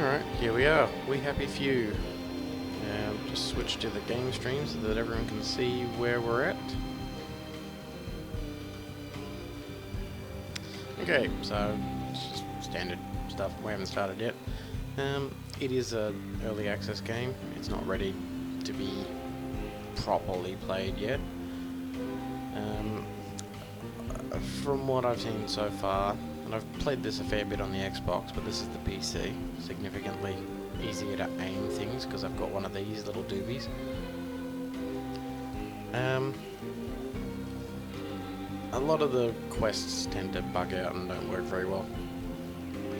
Alright, here we are. We happy few. Just switch to the game stream so that everyone can see where we're at. Okay, so it's just standard stuff. We haven't started yet. It is an early access game. It's not ready to be properly played yet. From what I've seen so far, and I've played this a fair bit on the Xbox, but this is the PC, significantly easier to aim things because I've got one of these little doobies. A lot of the quests tend to bug out and don't work very well.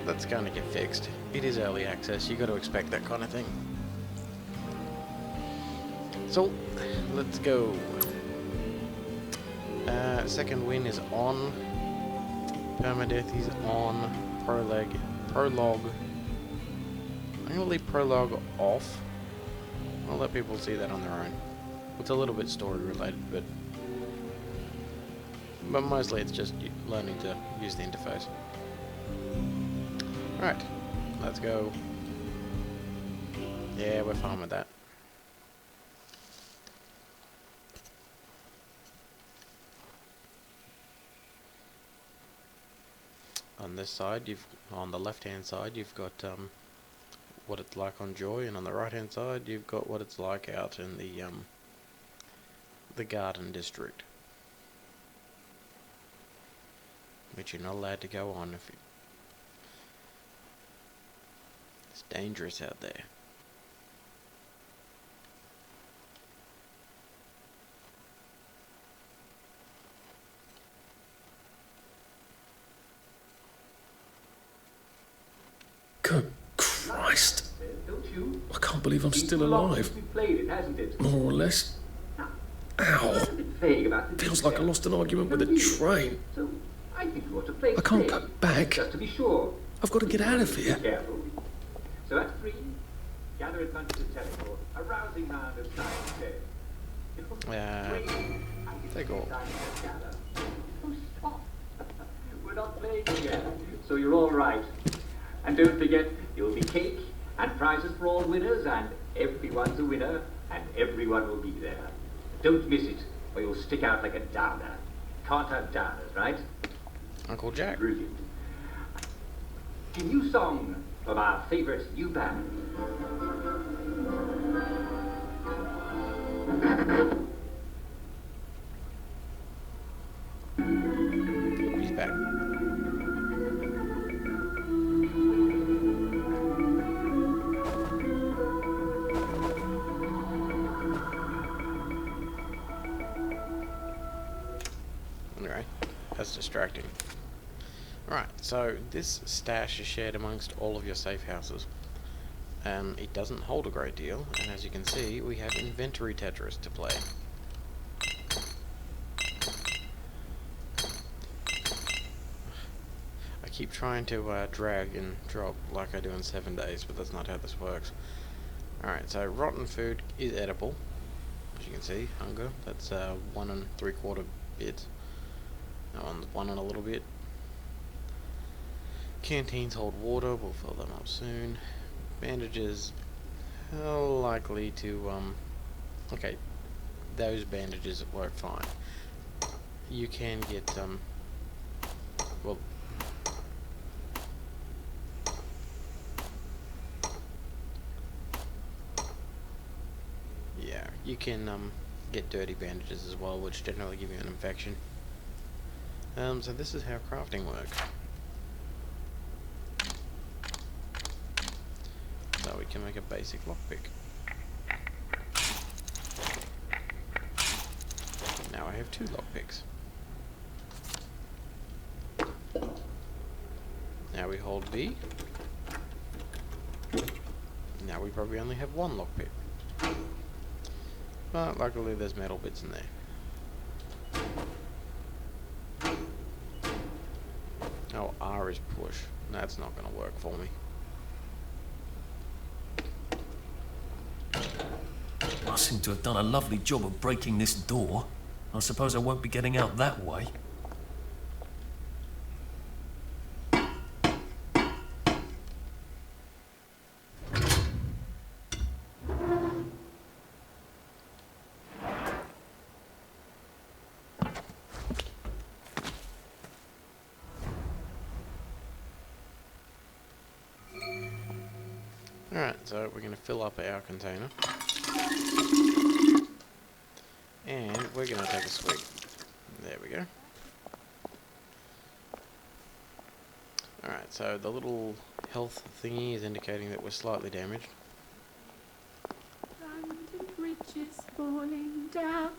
That's going to get fixed. It is early access, you got to expect that kind of thing. So, let's go. Second win is on. Permadeath is on. Prologue. I'm going to leave Prologue off. I'll let people see that on their own. It's a little bit story related, but mostly it's just learning to use the interface. Alright, let's go. Yeah, we're fine with that. On this side, on the left-hand side, you've got what it's like on Joy, and on the right-hand side, you've got what it's like out in the Garden District, which you're not allowed to go on if it's dangerous out there. Good Christ. I can't believe I'm still alive. More or less. Ow. Feels like I lost an argument with a train. I can't go back. I've got to get out of here. So at 3, gather as much as a teleport, a rousing round of science fair. Take all. Oh, stop. We're not playing yet, so you're all right. And don't forget, there will be cake and prizes for all winners, and everyone's a winner, and everyone will be there. Don't miss it, or you'll stick out like a downer. Can't have downers, right? Uncle Jack. Brilliant. A new song from our favourite new band. He's back. Anyway, that's distracting. Right, so this stash is shared amongst all of your safe houses. It doesn't hold a great deal, and as you can see, we have inventory Tetris to play. I keep trying to drag and drop like I do in 7 days, but that's not how this works. Alright, so rotten food is edible. As you can see, hunger, that's 1 3/4 bits. That one's 1 and a little bit. Canteens hold water, we'll fill them up soon. Bandages are likely to, okay, those bandages work fine. You can get, well, yeah, you can, get dirty bandages as well, which generally give you an infection. So this is how crafting works. So we can make a basic lockpick. Now I have 2 lockpicks. Now we hold B. Now we probably only have 1 lockpick. But luckily there's metal bits in there. Oh, R is push. That's not going to work for me. I seem to have done a lovely job of breaking this door. I suppose I won't be getting out that way. Alright, so we're going to fill up our container. And we're going to take a swig. There we go. Alright, so the little health thingy is indicating that we're slightly damaged. London Bridge is falling down,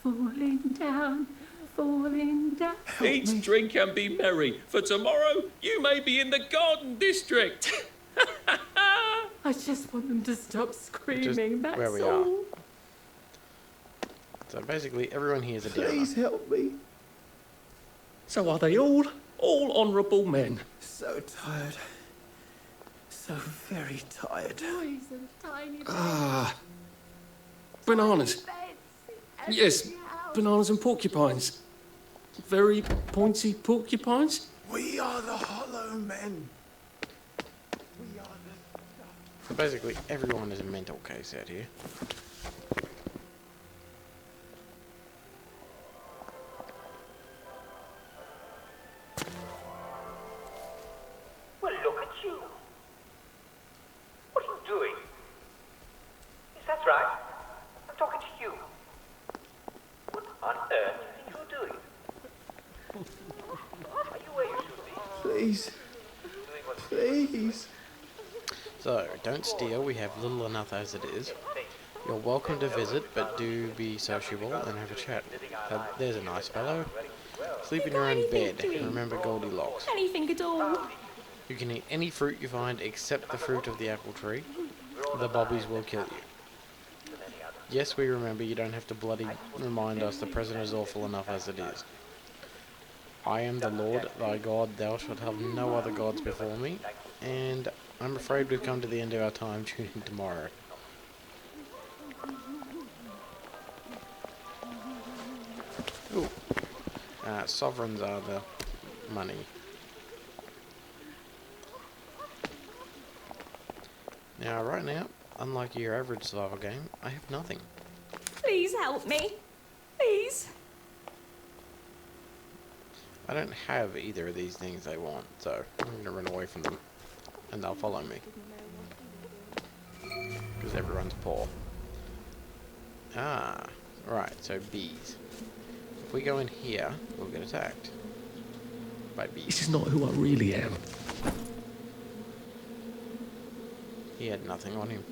falling down, falling down. Eat, drink and be merry, for tomorrow you may be in the Garden District. I just want them to stop screaming, that's where we all. are. So basically everyone here is a downer. Please help me. So are they all honourable men? So tired. So very tired. Boys and tiny Ah, bananas. beds. Yes, every house. bananas and porcupines. Very pointy porcupines. We are the Hollow Men. We are the... So basically everyone is a mental case out here. Well, look at you. What are you doing? Yes, that's right. I'm talking to you. What on earth are you doing? Are you where you should be? Please. Doing what Please. So, don't steal, we have little enough as it is. You're welcome to visit, but do be sociable and have a chat. There's a nice fellow. Sleep in your own bed. Remember Goldilocks. Anything at all. You can eat any fruit you find except the fruit of the apple tree. The Bobbies will kill you. Yes, we remember you don't have to bloody remind us the present is awful enough as it is. I am the Lord, thy God, thou shalt have no other gods before me, and I'm afraid we've come to the end of our time. Tune in tomorrow. Ooh. Sovereigns are the money. Now, right now, unlike your average survival game, I have nothing. Please help me. Please. I don't have either of these things they want, so I'm going to run away from them. And they'll follow me. Because everyone's poor. Ah, right, so bees. If we go in here, we'll get attacked. By This bees. is not who I really am. He had nothing on him.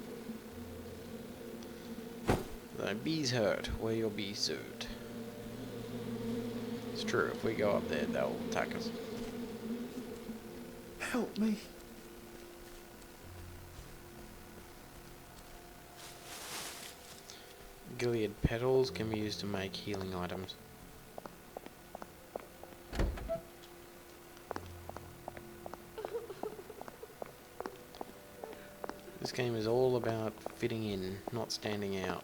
The bees hurt. Wear your bee suit. It's true, if we go up there, they'll attack us. Help me. Gilead petals can be used to make healing items. This game is all about fitting in, not standing out.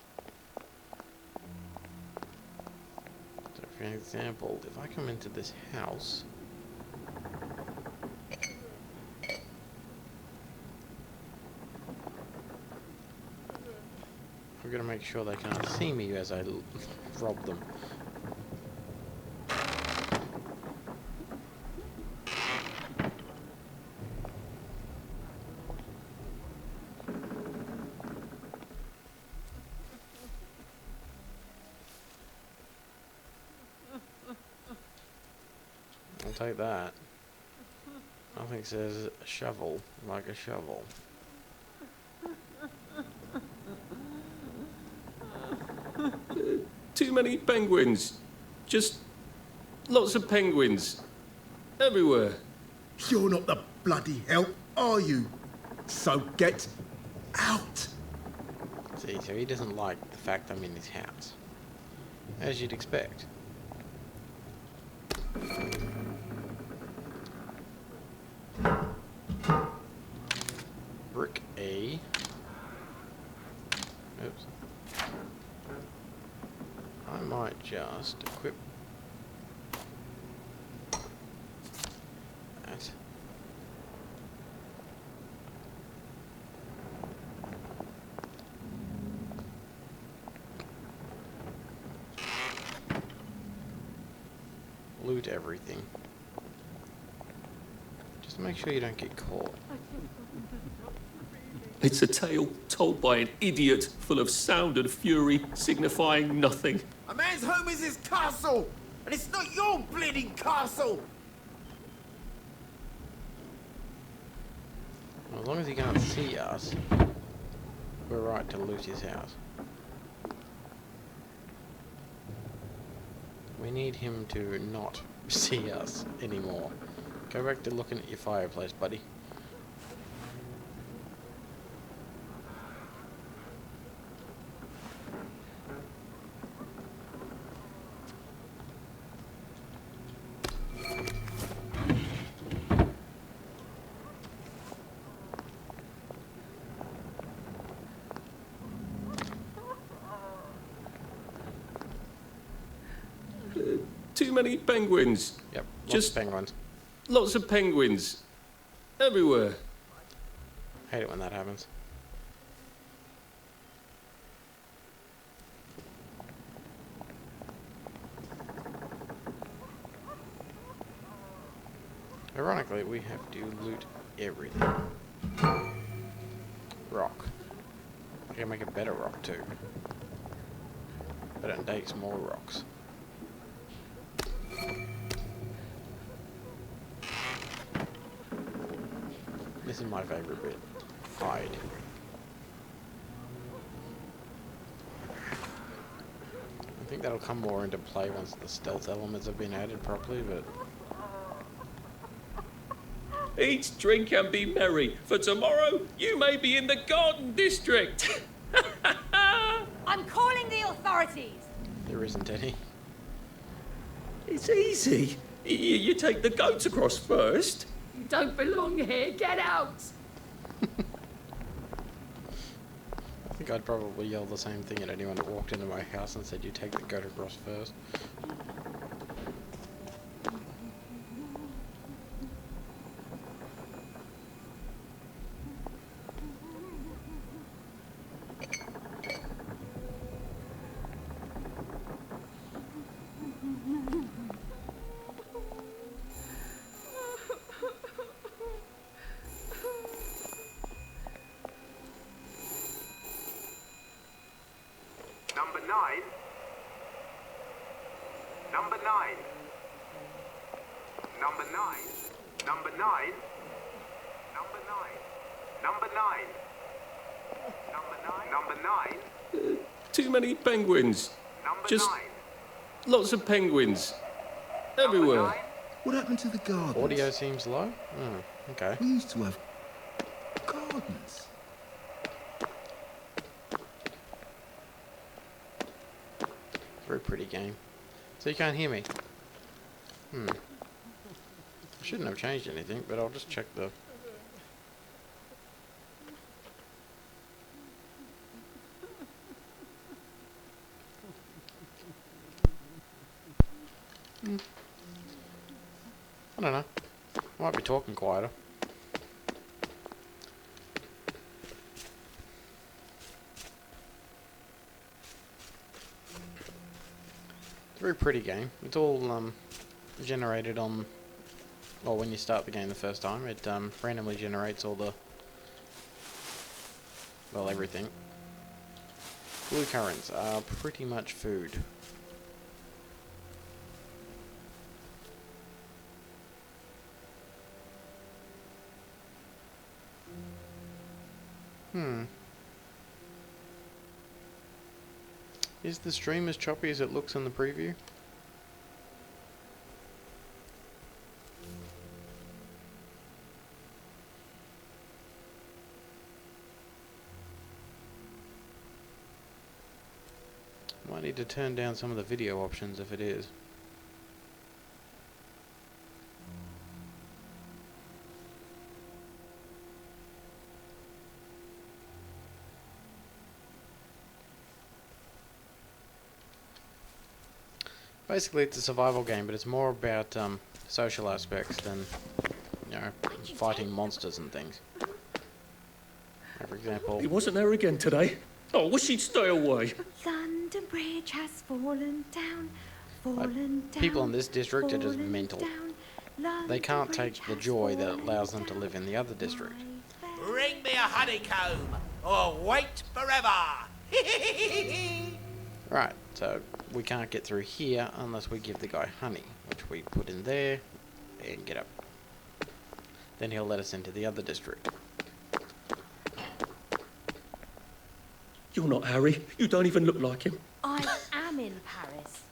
So for example, if I come into this house, I'm gonna make sure they can't see me as I rob them. I'll take that. Nothing says shovel like a shovel. Too many penguins. Just lots of penguins. Everywhere. You're not the bloody help, are you? So get out. See, so he doesn't like the fact I'm in his house. As you'd expect. Brick A. Oops. I might just equip that. Loot everything. Just make sure you don't get caught. I just want them to stop screaming. It's a tale told by an idiot, full of sound and fury, signifying nothing. A man's home is his castle, and it's not your bleeding castle. As long as he can't see us, we're right to loot his house. We need him to not see us anymore. Go back to looking at your fireplace, buddy. Too many penguins. Yep, Just of penguins. lots of penguins. Everywhere. Hate it when that happens. Ironically, we have to loot everything. Rock. I can make a better rock too. But it takes more rocks. This is my favourite bit. Hide. I think that'll come more into play once the stealth elements have been added properly, but... Eat, drink and be merry, for tomorrow you may be in the Garden District. I'm calling the authorities. there isn't any. It's easy. You take the goats across first. You don't belong here. Get out. I think I'd probably yell the same thing at anyone that walked into my house and said, you take the goat across first. Number 9. Number 9. Number 9. Number 9. Number 9. Number 9. Number 9. Number 9. Too many penguins. Number Just 9. lots of penguins. Everywhere. Number 9. What happened to the gardens? Audio seems low? Oh, okay. We used to have gardens. Very pretty game. So you can't hear me? I shouldn't have changed anything, but I'll just check the... I don't know. I might be talking quieter. It's a very pretty game. It's all generated on... Well, when you start the game the first time, it randomly generates all the... Well, everything. Blue currants are pretty much food. Is the stream as choppy as it looks in the preview? Might need to turn down some of the video options if it is. Basically, it's a survival game, but it's more about social aspects than, you know, fighting monsters and things. Like, for example, He wasn't there again today. Oh, wish he'd stay away. London Bridge has fallen down, fallen down. people in this district are just fallen mental. down. They London can't take Bridge the has joy that fallen allows them to down. live in the other district. Bring me a honeycomb, or wait forever. Right, so we can't get through here unless we give the guy honey, which we put in there and get up. Then he'll let us into the other district. You're not Harry. You don't even look like him. I am in Paris.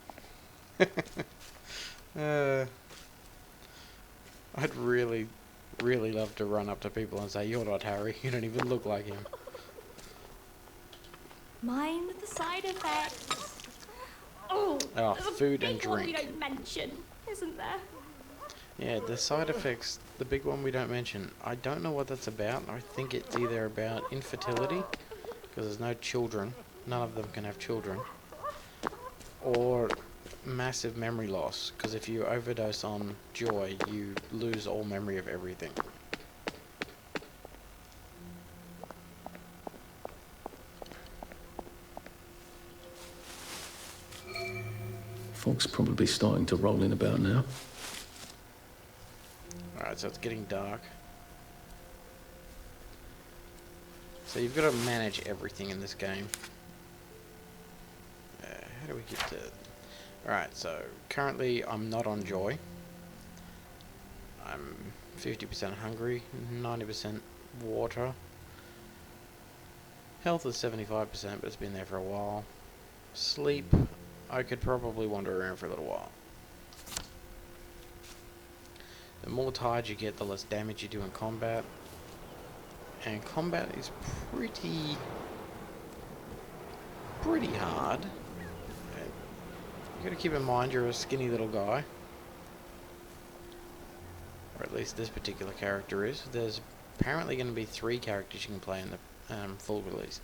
I'd really love to run up to people and say, "You're not Harry, you don't even look like him." Mind the side effects. Oh, there's a food and big one we drink. don't mention, isn't there? Yeah, the side effects, the big one we don't mention, I don't know what that's about. I think it's either about infertility, because there's no children, none of them can have children, or massive memory loss, because if you overdose on joy, you lose all memory of everything. Fog's probably starting to roll in about now. Alright, so it's getting dark. So you've got to manage everything in this game. How do we get to... Alright, so currently I'm not on joy. I'm 50% hungry, 90% water. Health is 75%, but it's been there for a while. Sleep, I could probably wander around for a little while. The more tired you get, the less damage you do in combat. And combat is pretty hard. You gotta keep in mind you're a skinny little guy. Or at least this particular character is. There's apparently going to be 3 characters you can play in the full release.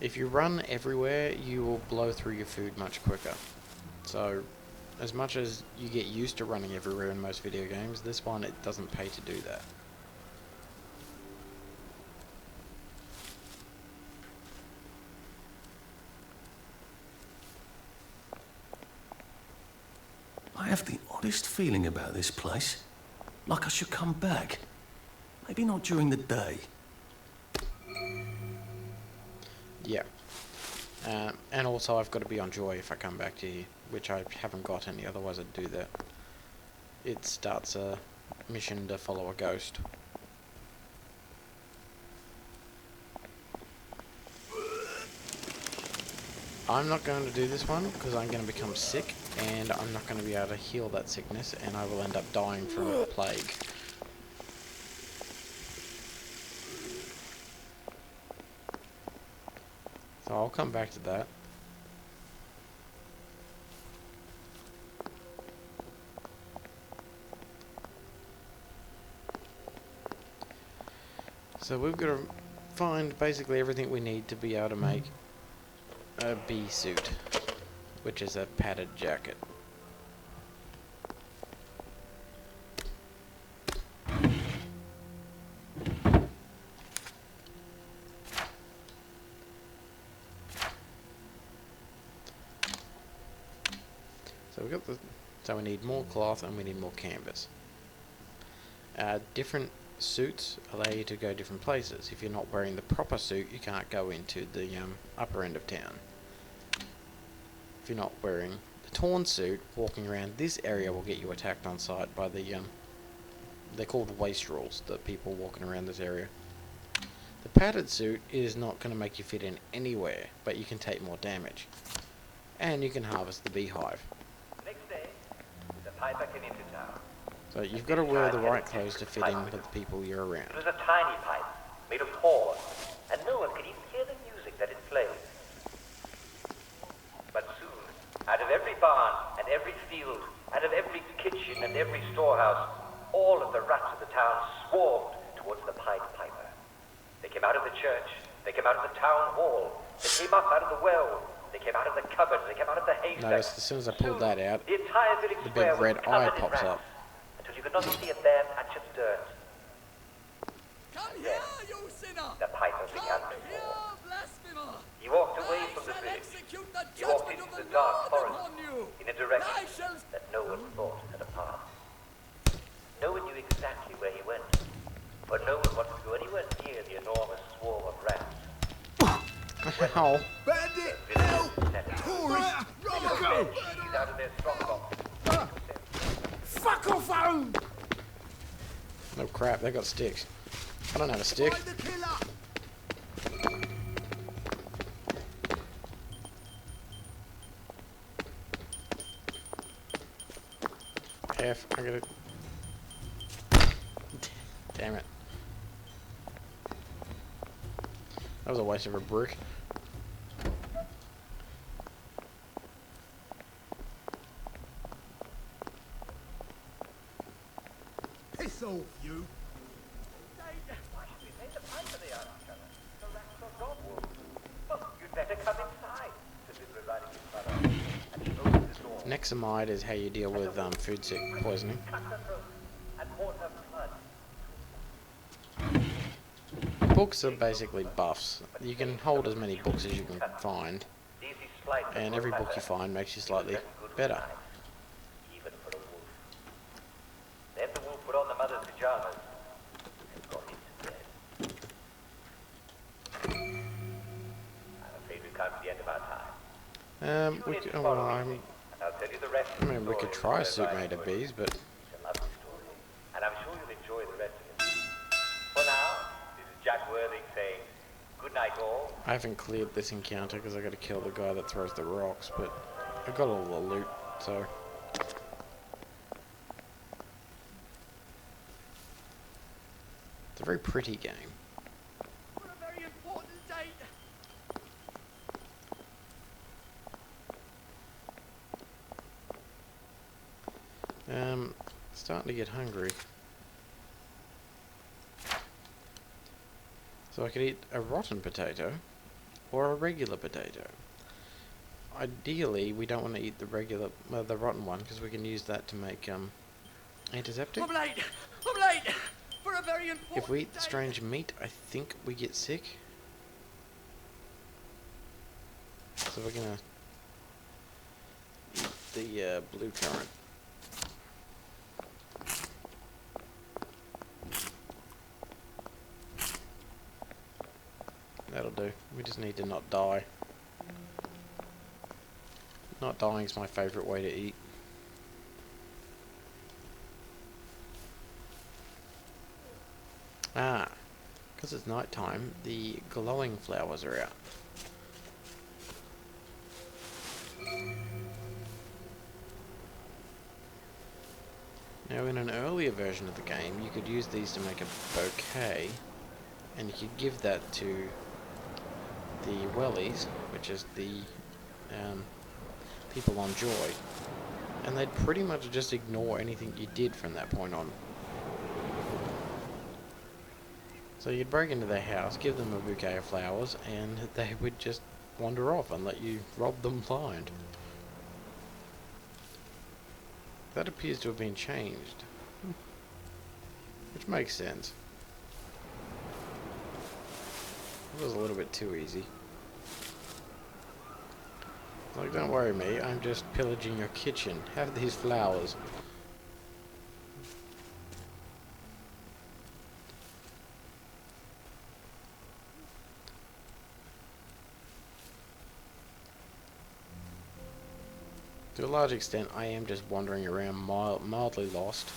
If you run everywhere, you will blow through your food much quicker. So, as much as you get used to running everywhere in most video games, this one, it doesn't pay to do that. I have the oddest feeling about this place. Like I should come back. Maybe not during the day. Yeah. And also I've got to be on joy if I come back to here, which I haven't got any, otherwise I'd do that. It starts a mission to follow a ghost. I'm not going to do this one because I'm going to become sick and I'm not going to be able to heal that sickness and I will end up dying from a plague. So I'll come back to that. So we've got to find basically everything we need to be able to make a bee suit, which is a padded jacket. So we need more cloth and we need more canvas. Different suits allow you to go different places. If you're not wearing the proper suit, you can't go into the upper end of town. If you're not wearing the torn suit, walking around this area will get you attacked on sight by the they're called wastrels, the people walking around this area. The padded suit is not going to make you fit in anywhere, but you can take more damage. And you can harvest the beehive. Next day, the piper came into town. So you've got to wear the right clothes to fit in with the people you're around. It was a tiny pipe, made of horn, and no one could even hear the music that it played. But soon, out of every barn and every field, out of every kitchen and every storehouse, all of the rats of the town swarmed towards the Pied Piper. They came out of the church, they came out of the town hall, they came up out of the well, They came out of the cupboards, they came out of the haystacks. Notice as soon as I pulled that out, The entire village the square big was red eye covered in pops rats, up. until you could not see a bare patch of dirt. Come here, you sinner! The piper began Come to here, fall. blasphemer! He walked away I from the shall village. execute the He walked judgment into of the the dark Lord forest upon you! in a direction I shall... that no one thought had a path. No one knew exactly where he went, but no one wanted to go anywhere near the enormous swarm of rats. Ow. Bandit! Help! Tory! Go! He's out of their strongbox. Fuck off home! No crap, they got sticks. I don't have a stick. Find the killer! F, I gotta... Damn it. That was a waste of a brick. Piss off, you! You'd better come inside, said Little Red Riding Hood's mother. And she opened the door, Nexamide is how you deal with food sick poisoning. cut her throat, and poured her blood. Books are basically buffs. You can hold as many books as you can find, Easy slice of and every book you find makes you slightly better. even for a wolf. Then the wolf put on the mother's pajamas and got into bed. I'm afraid we've come to the end of our time. We could, well, And I'll tell you the rest I mean, we could try a suit made of bees, but It's a lovely story, and I'm sure you'll enjoy the rest of it. For now, this is Jack Worthing saying good night all. I haven't cleared this encounter because I got to kill the guy that throws the rocks, but I got all the loot, so... It's a very pretty game. For a very important date! Starting to get hungry. So I could eat a rotten potato or a regular potato. Ideally, we don't want to eat the the rotten one because we can use that to make antiseptic. I'm late! I'm late! For a very important If we eat date. strange meat, I think we get sick. So we're gonna eat the blue currant. That'll do. We just need to not die. Not dying is my favourite way to eat. Ah, because it's night time, the glowing flowers are out. Now in an earlier version of the game, you could use these to make a bouquet, and you could give that to the wellies, which is the people on Joy, and they'd pretty much just ignore anything you did from that point on. So you'd break into their house, give them a bouquet of flowers, and they would just wander off and let you rob them blind. That appears to have been changed, which makes sense. It was a little bit too easy. Like, don't worry me, I'm just pillaging your kitchen. Have these flowers. To a large extent, I am just wandering around mildly lost.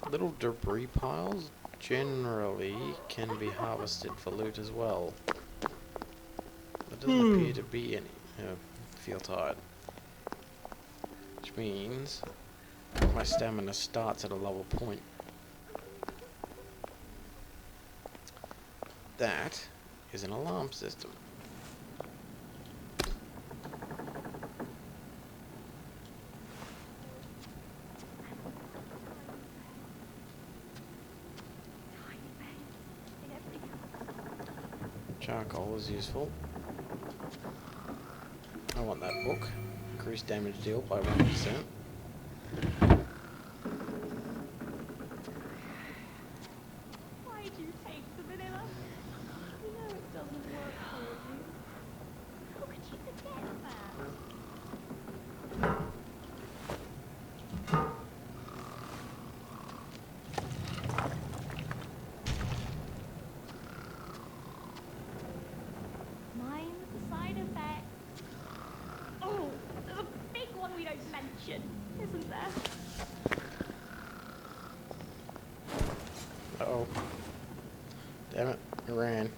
Little debris piles generally can be harvested for loot as well. There doesn't appear to be any. Feel tired. Which means my stamina starts at a lower point. That is an alarm system. Charcoal is useful. I want that book. Increase damage deal by 1%. Why do you take the vanilla? You know it doesn't work for you. How could you forget that? Mind the side effect. Oh, there's a big one we don't mention, isn't there? Uh-oh. Damn it, I ran.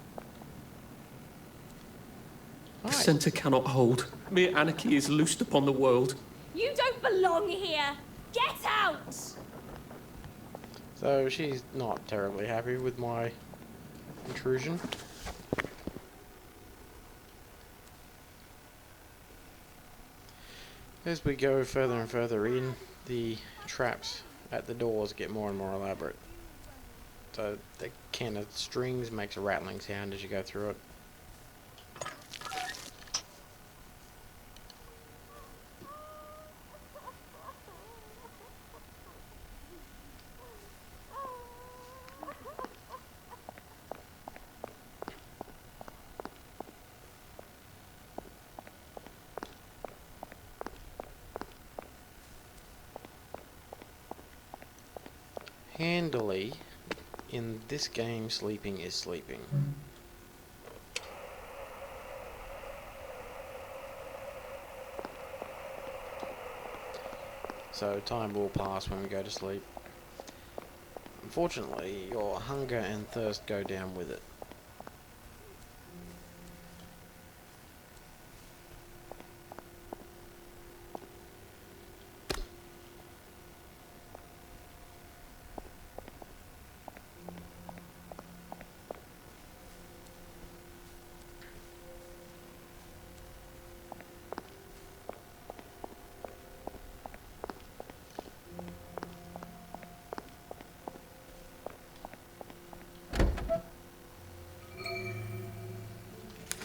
The Hi. centre cannot hold. Mere anarchy is loosed upon the world. You don't belong here. Get out! So she's not terribly happy with my intrusion. As we go further and further in, the traps at the doors get more and more elaborate. So the can of strings makes a rattling sound as you go through it. Handily, in this game, sleeping is sleeping. So time will pass when we go to sleep. Unfortunately, your hunger and thirst go down with it.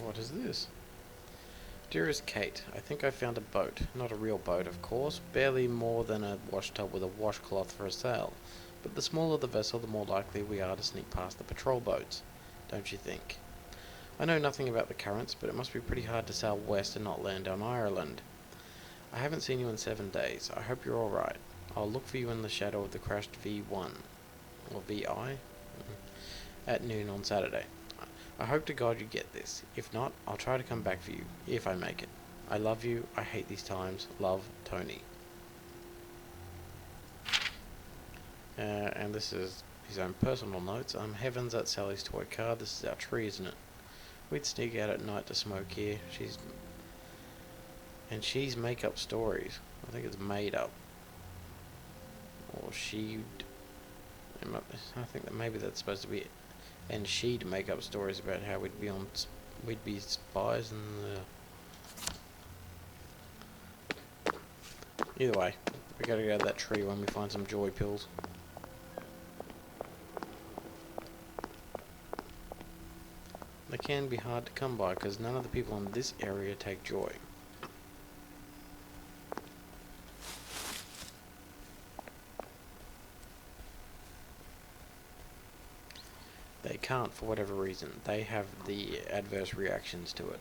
What is this? Dearest Kate, I think I found a boat. Not a real boat, of course. Barely more than a washtub with a washcloth for a sail. But the smaller the vessel, the more likely we are to sneak past the patrol boats. Don't you think? I know nothing about the currents, but it must be pretty hard to sail west and not land on Ireland. I haven't seen you in 7 days. I hope you're alright. I'll look for you in the shadow of the crashed V1. Or VI? At noon on Saturday. I hope to God you get this. If not, I'll try to come back for you, if I make it. I love you. I hate these times. Love, Tony. And this is his own personal notes. Heavens, that's Sally's toy car. This is our tree, isn't it? We'd sneak out at night to smoke here. She's make up stories. I think it's made up. Or she'd... I think that maybe that's supposed to be it. And she'd make up stories about how we'd be spies and either way, we gotta go to that tree when we find some joy pills. They can be hard to come by because none of the people in this area take joy. They can't for whatever reason. They have the adverse reactions to it.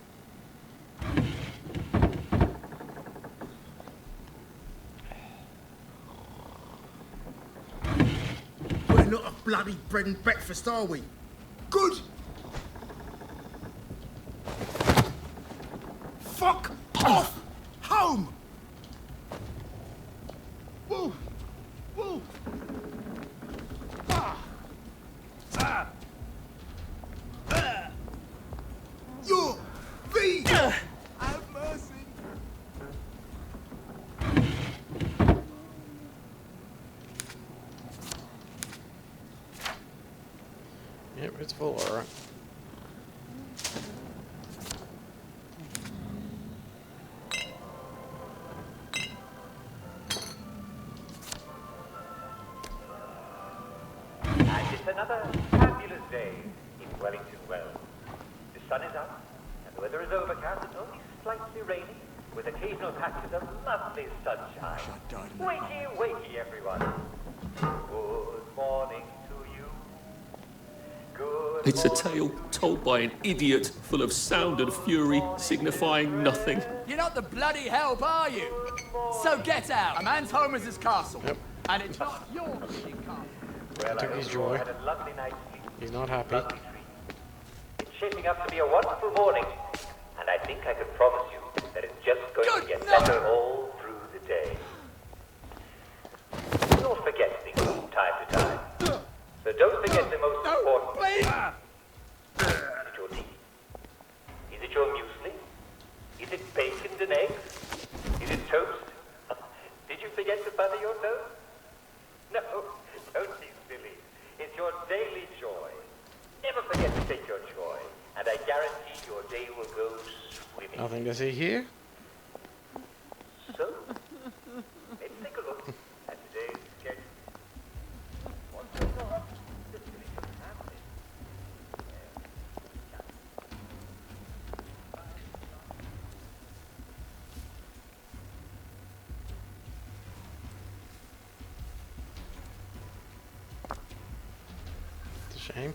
We're not a bloody bread and breakfast, are we? Good! Fuck off! Home! Woo! Woo! Ah! Ah! You're V! Have mercy! Yep, it's full, alright. And it's another fabulous day in Wellington Well. sun is out, and the weather is overcast and only slightly rainy, with occasional patches of lovely sunshine. Wakey, wakey, everyone. Good morning to you. Good It's a morning. tale told by an idiot, full of sound and fury, signifying nothing. You're not the bloody help, are you? So get out. A man's home is his castle. Yep. And it's not your bleeding castle. Well, I Took hope his you all joy. had a lovely night's sleep. He's not happy. Lovely sleep. It's shaping up to be a wonderful morning, and I think I can promise you that it's just going to get better all through the day. We all forget things from time to time, so don't forget the most important thing. Is it your tea? Is it your muesli? Is it bacon and eggs? Is it toast? Did you forget to butter your toast? No, don't be silly. It's your daily joy. Never forget to take your joy, and I guarantee your day will go swimming. Nothing to see here. So, let's take a look at today's schedule. What's going on? This really shouldn't happen. It's a shame.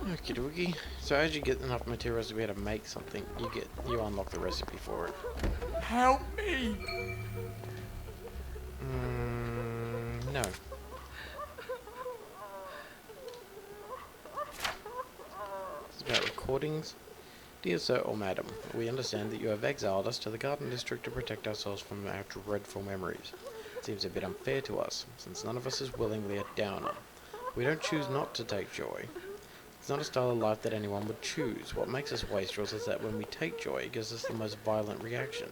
Okie dokie. So as you get enough materials to be able to make something, you unlock the recipe for it. Help me. No. It's about recordings. Dear Sir or Madam, we understand that you have exiled us to the Garden District to protect ourselves from our dreadful memories. It seems a bit unfair to us, since none of us is willingly a downer. We don't choose not to take joy. It's not a style of life that anyone would choose. What makes us wastrels is that when we take joy, it gives us the most violent reaction.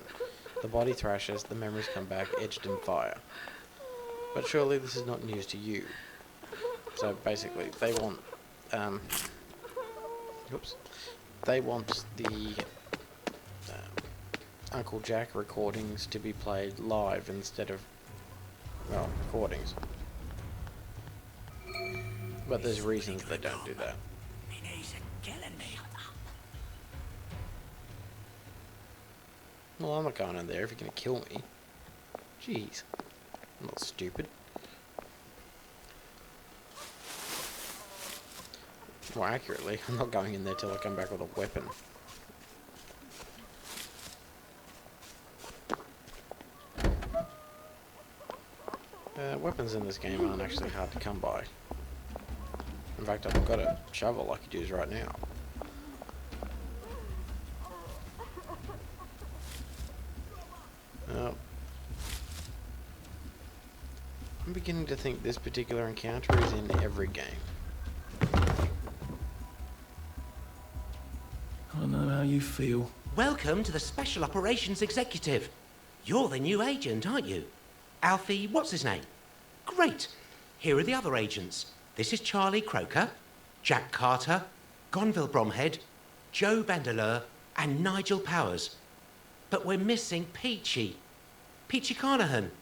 The body thrashes, the memories come back, edged in fire. But surely this is not news to you. So basically, they want, they want the Uncle Jack recordings to be played live instead of, well, recordings. But there's reasons they don't do that. Well, I'm not going in there if you're going to kill me. Jeez. I'm not stupid. More accurately, I'm not going in there till I come back with a weapon. Weapons in this game aren't actually hard to come by. In fact, I've got a shovel like you do right now. I'm beginning to think this particular encounter is in every game. I know how you feel. Welcome to the Special Operations Executive. You're the new agent, aren't you? Alfie, what's his name? Great. Here are the other agents. This is Charlie Croker, Jack Carter, Gonville Bromhead, Joe Vandeleur, and Nigel Powers. But we're missing Peachy. Peachy Carnahan.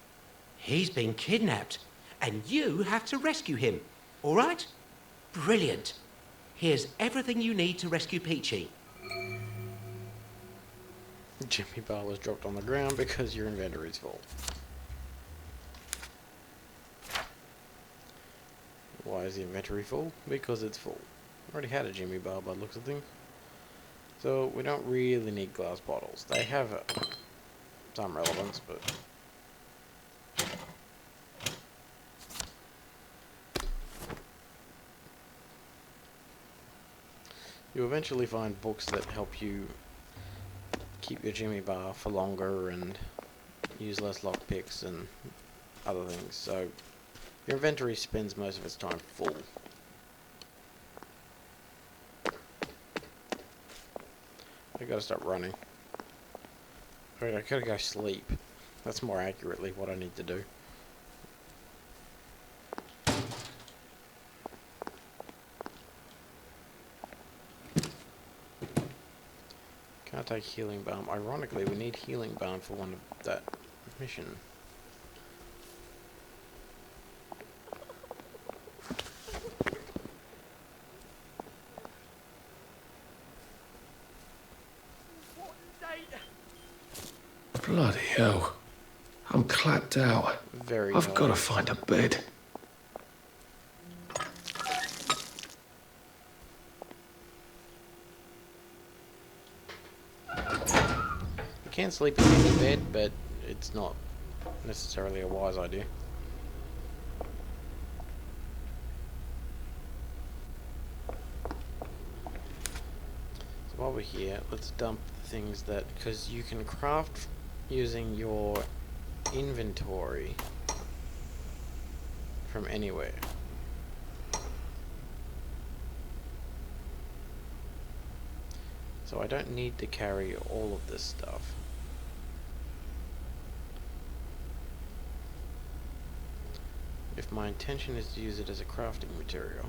He's been kidnapped, and you have to rescue him. All right? Brilliant. Here's everything you need to rescue Peachy. Jimmy Bar was dropped on the ground because your inventory's full. Why is the inventory full? Because it's full. Already had a Jimmy Bar by the looks of things. So we don't really need glass bottles. They have some relevance, but... you eventually find books that help you keep your Jimmy Bar for longer and use less lockpicks and other things. So your inventory spends most of its time full. I gotta stop running. Alright, I gotta go sleep. That's more accurately what I need to do. take healing balm. Ironically, we need healing balm for one of that mission. Bloody hell. I'm clapped out. Very I've got to nice. find a bed. You can sleep in any bed, but it's not necessarily a wise idea. So while we're here, let's dump the things that, because you can craft using your inventory from anywhere. So I don't need to carry all of this stuff. If my intention is to use it as a crafting material,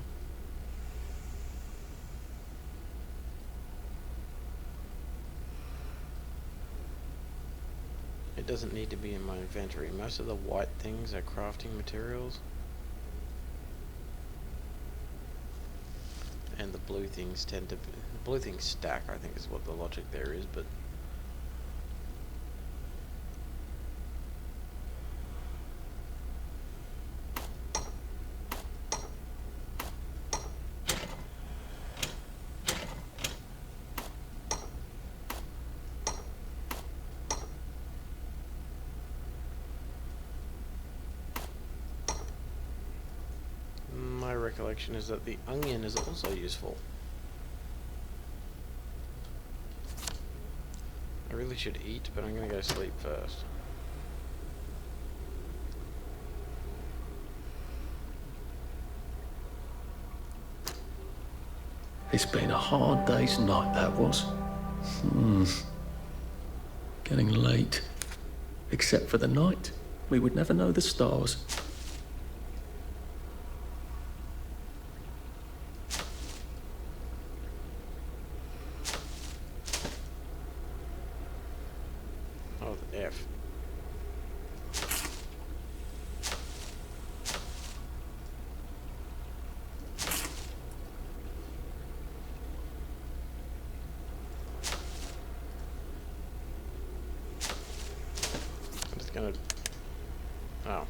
it doesn't need to be in my inventory. Most of the white things are crafting materials, and the blue things tend to be, the blue things stack, I think is what the logic there is, but my recollection is that the onion is also useful. I really should eat, but I'm gonna go sleep first. It's been a hard day's night, that was. Getting late. Except for the night. We would never know the stars. Oh, the F. I'm just gonna... Oh.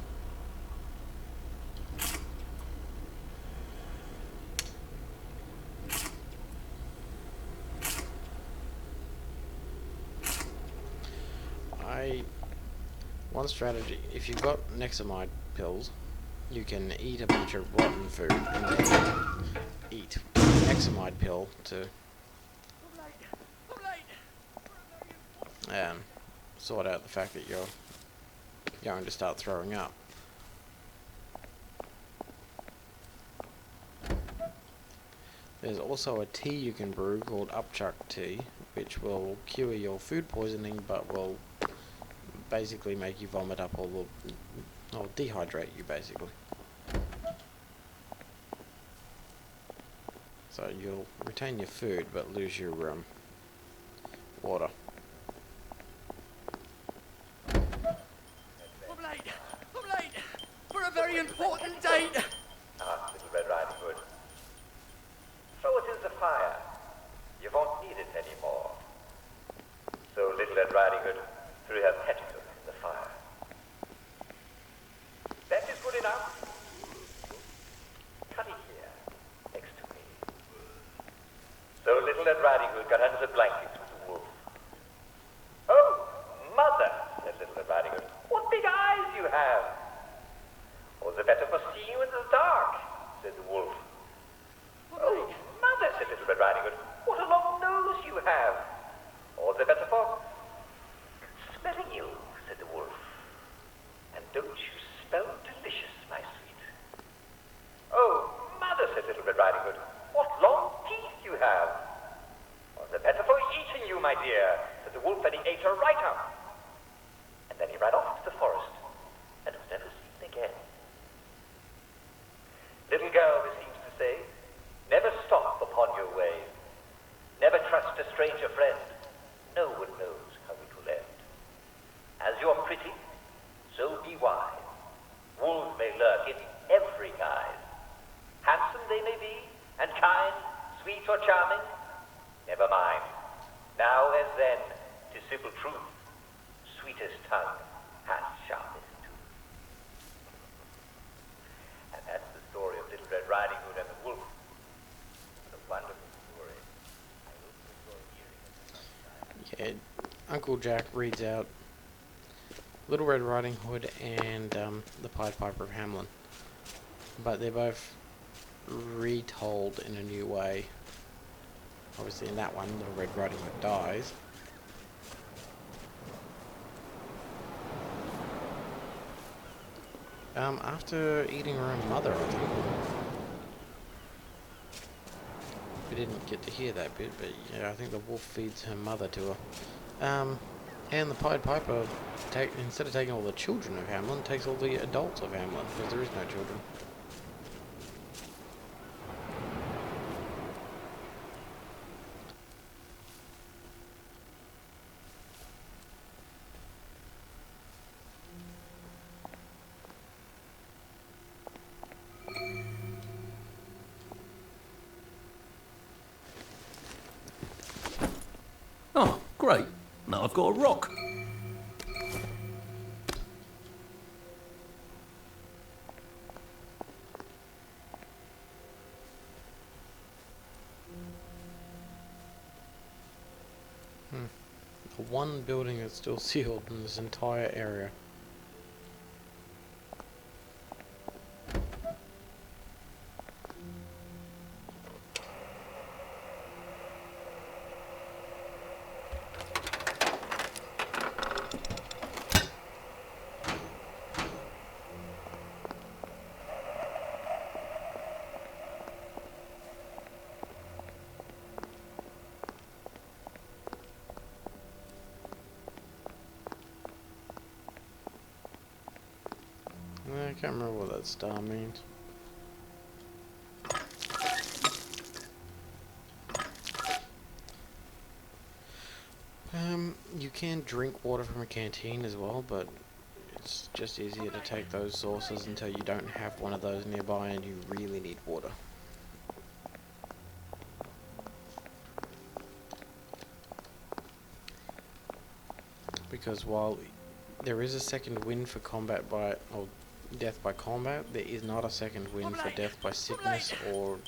One strategy, if you've got Nexamide pills, you can eat a bunch of rotten food and then eat Nexamide pill to sort out the fact that you're going to start throwing up. There's also a tea you can brew called Upchuck tea, which will cure your food poisoning but will basically make you vomit up all the... or dehydrate you basically. So you'll retain your food but lose your water. I'm late for a very important date. Ah, Little Red Riding Hood. Throw it in the fire. You won't need it anymore. So, Little Red Riding Hood, throw her petticoat in the fire. That is good enough. Cut it here, next to me. So, Little Red Riding Hood got under the blankets with the wolf. Oh, mother, said Little Red Riding Hood, what big eyes you have. All the better for seeing you in the dark, said the wolf. Oh, mother, said Little Red Riding Hood, what a long nose you have. All the better for smelling you, said the wolf. And don't you smell delicious, my sweet? Oh, mother, said Little Red Riding Hood, what long teeth you have. All the better for eating you, my dear, said the wolf, and he ate her right up. And then he ran off to the forest, and was never seen again. Little girl, this seems to say, never stop upon your way. Never trust a stranger friend. No be wise. Wolves may lurk in every guise. Handsome they may be, and kind, sweet or charming. Never mind. Now as then, 'tis simple truth. Sweetest tongue has sharpest tooth. And that's the story of Little Red Riding Hood and the Wolf. What a wonderful story. I hope you enjoy hearing it. Yeah, Uncle Jack reads out Little Red Riding Hood and the Pied Piper of Hamelin, but they're both retold in a new way. Obviously in that one, Little Red Riding Hood dies. After eating her own mother, I think. We didn't get to hear that bit, but yeah, I think the wolf feeds her mother to her. And the Pied Piper, instead of taking all the children of Hamelin, takes all the adults of Hamelin, because there is no children. Oh, great. Now I've got a rock. The one building that's still sealed in this entire area. I can't remember what that star means. You can drink water from a canteen as well, but it's just easier to take those sources until you don't have one of those nearby and you really need water. Because while there is a second wind for combat by, or death by combat, there is not a second wind for death by sickness or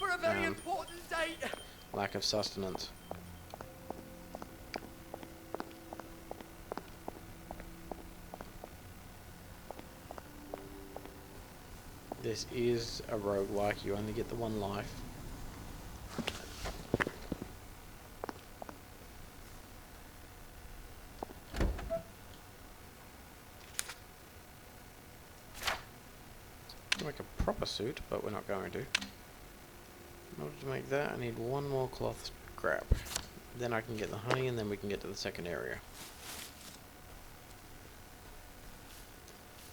lack of sustenance. This is a roguelike, you only get the one life. Make a proper suit, but we're not going to. In order to make that, I need one more cloth scrap. Then I can get the honey, and then we can get to the second area.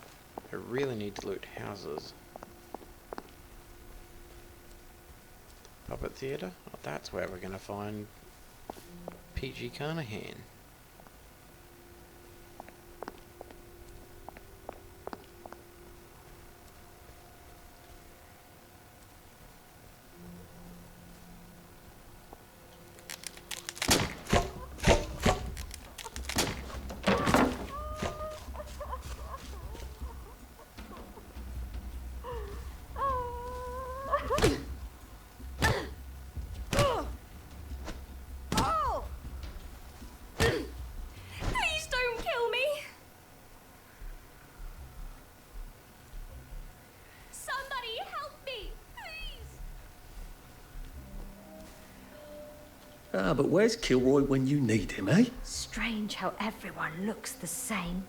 I really need to loot houses. Puppet theatre? Oh, that's where we're going to find Peachy Carnahan. Ah, but where's Kilroy when you need him, eh? Strange how everyone looks the same.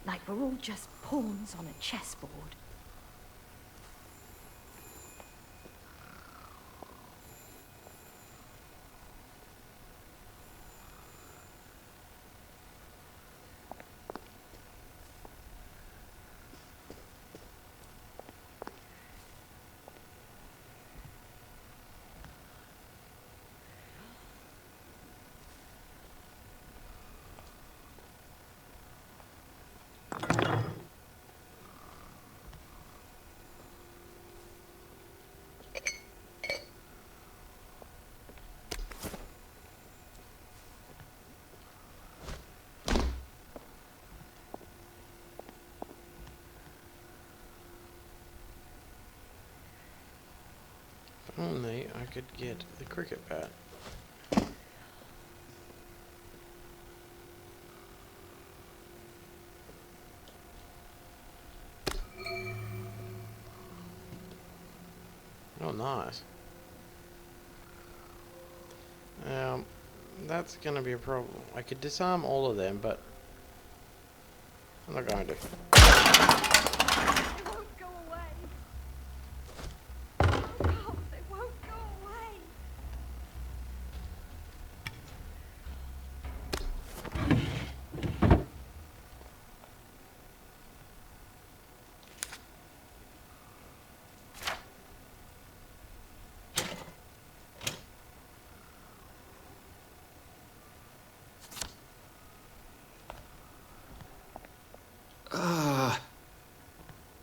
Like we're all just pawns on a chessboard. only I could get the cricket bat. Oh, nice. That's gonna be a problem. I could disarm all of them, but I'm not going to. They won't go away. Oh God, they won't go away.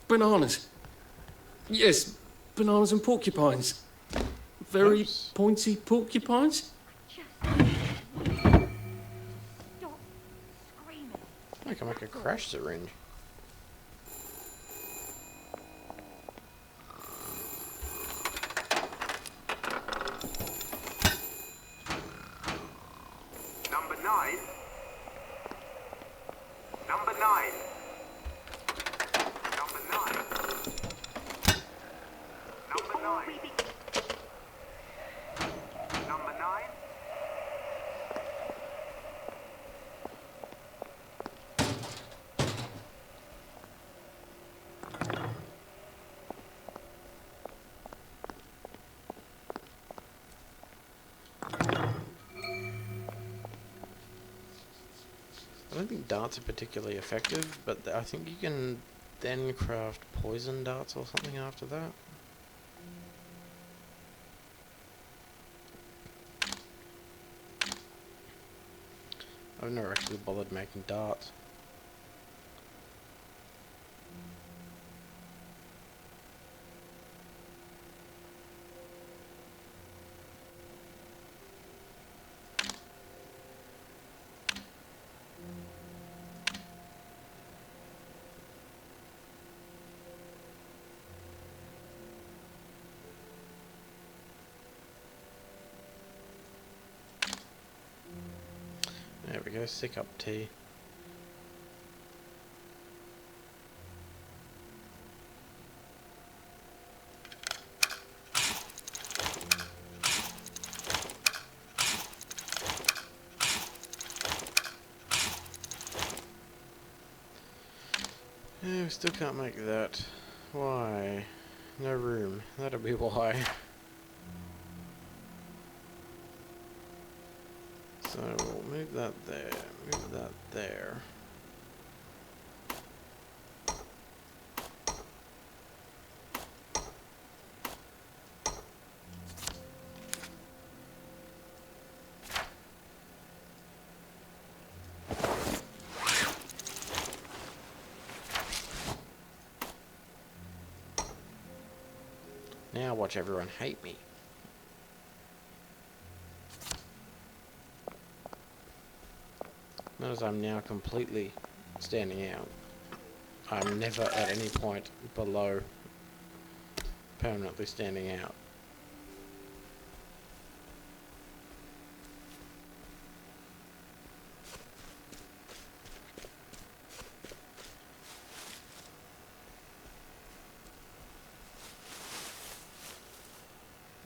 Bananas. Yes, bananas and porcupines. Very Oops. pointy porcupines. Just stop screaming. I can make a crash syringe. Number 9. Number 9. Number 9. Number 9. Number 9. I don't think darts are particularly effective, but I think you can then craft poison darts or something after that. I've never actually bothered making darts. There we go, sick up tea. Yeah, we still can't make that. Why? No room. That'll be why. So we'll move that there, move that there. Now watch everyone hate me. Notice I'm now completely standing out. I'm never at any point below permanently standing out.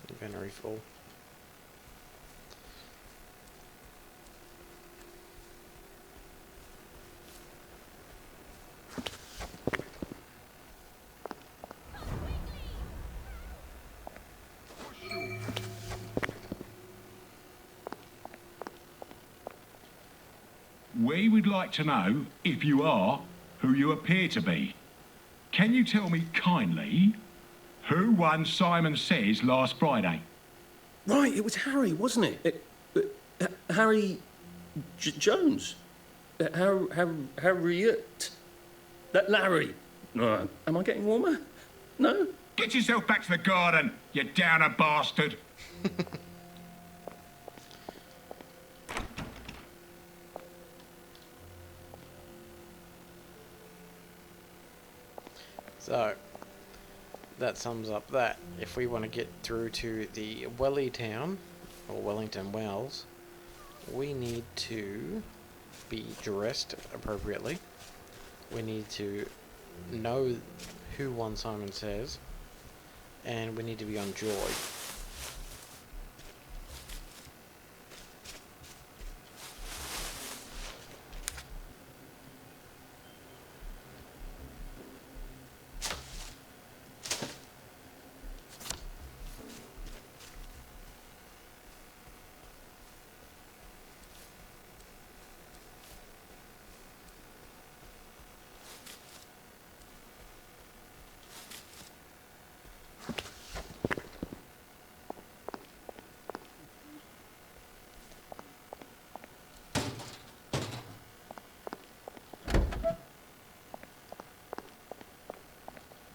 Inventory full. We would like to know, if you are, who you appear to be. Can you tell me kindly who won Simon Says last Friday? Right, it was Harry, wasn't it? Harry Jones. Harriet. Larry. Am I getting warmer? No? Get yourself back to the garden, you downer bastard. So, that sums up that. If we want to get through to the Welly town, or Wellington Wells, we need to be dressed appropriately. We need to know who One Simon Says, and we need to be on Joy.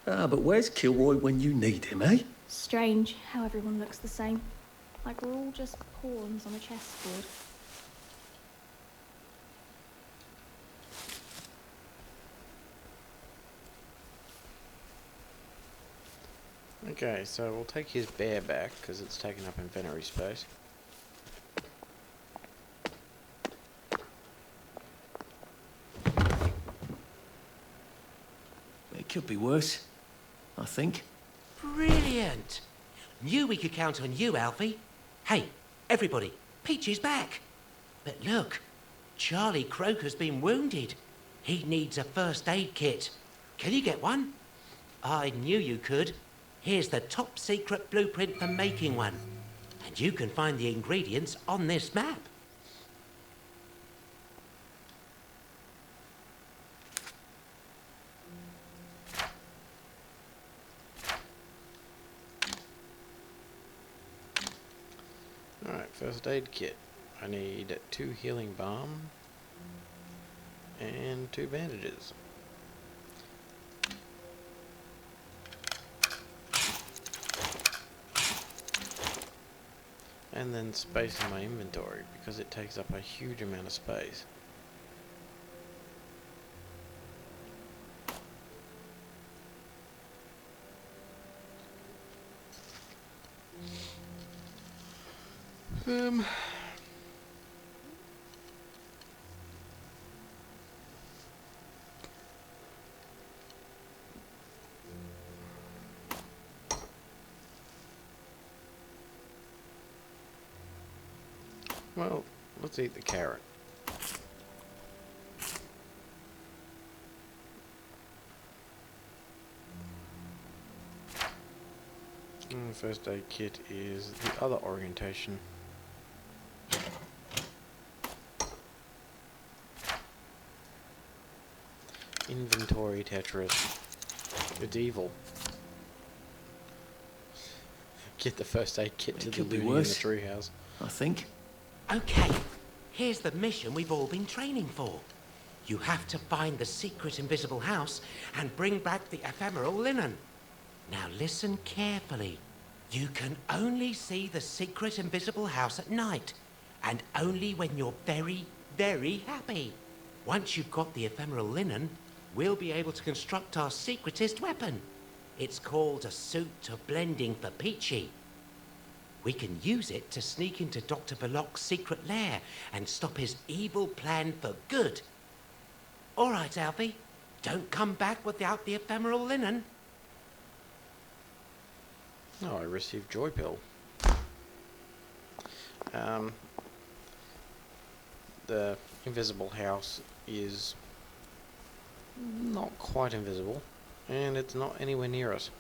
Ah, but where's Kilroy when you need him, eh? Strange how everyone looks the same. Like we're all just pawns on a chessboard. Okay, so we'll take his bear back, because it's taken up inventory space. It could be worse, I think. Brilliant! Knew we could count on you, Alfie. Hey, everybody, Peachy's back. But look, Charlie Croker's been wounded. He needs a first aid kit. Can you get one? I knew you could. Here's the top secret blueprint for making one. And you can find the ingredients on this map. Alright, first aid kit. I need 2 healing balm and 2 bandages. And then space in my inventory, because it takes up a huge amount of space. Well, let's eat the carrot. And the first aid kit is the other orientation. Inventory Tetris. It's evil. Get the first aid kit to the could be looting in the worse, treehouse. I think. Okay, here's the mission we've all been training for. You have to find the secret invisible house and bring back the ephemeral linen. Now listen carefully. You can only see the secret invisible house at night, and only when you're very, very happy. Once you've got the ephemeral linen, we'll be able to construct our secretist weapon. It's called a suit of blending for Peachy. We can use it to sneak into Dr. Verloc's secret lair and stop his evil plan for good. All right, Alfie, don't come back without the ephemeral linen. Oh, I received Joy Pill. The invisible house is not quite invisible, and it's not anywhere near us.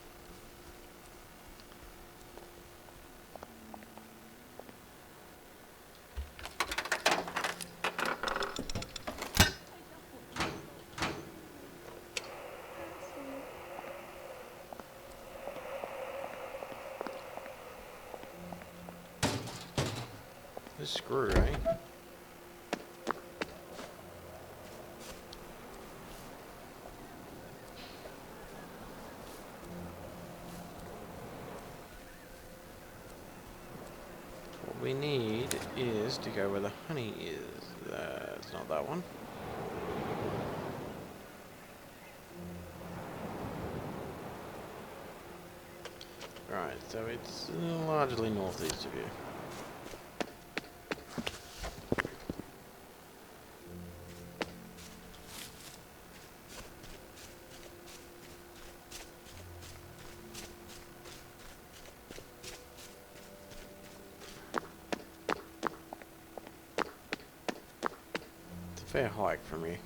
This screw, eh? What we need is to go where the honey is. It's not that one. Right, so it's largely northeast of you. It's a fair hike from you.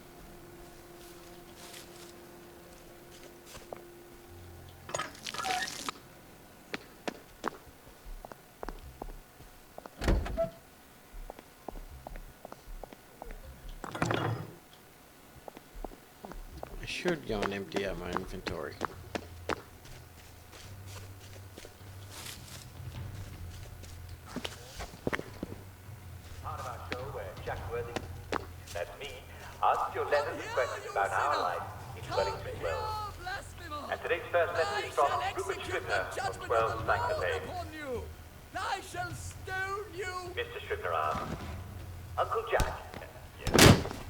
I should go and empty out my inventory. Part of our show where Jack Worthing, that's me, asks your letters and questions about our life in Wellington Wells. And today's first letter is from Rupert Scribner of 12 Slanker Lane. I shall stone you! Mr. Scribner asks, Uncle Jack, yes,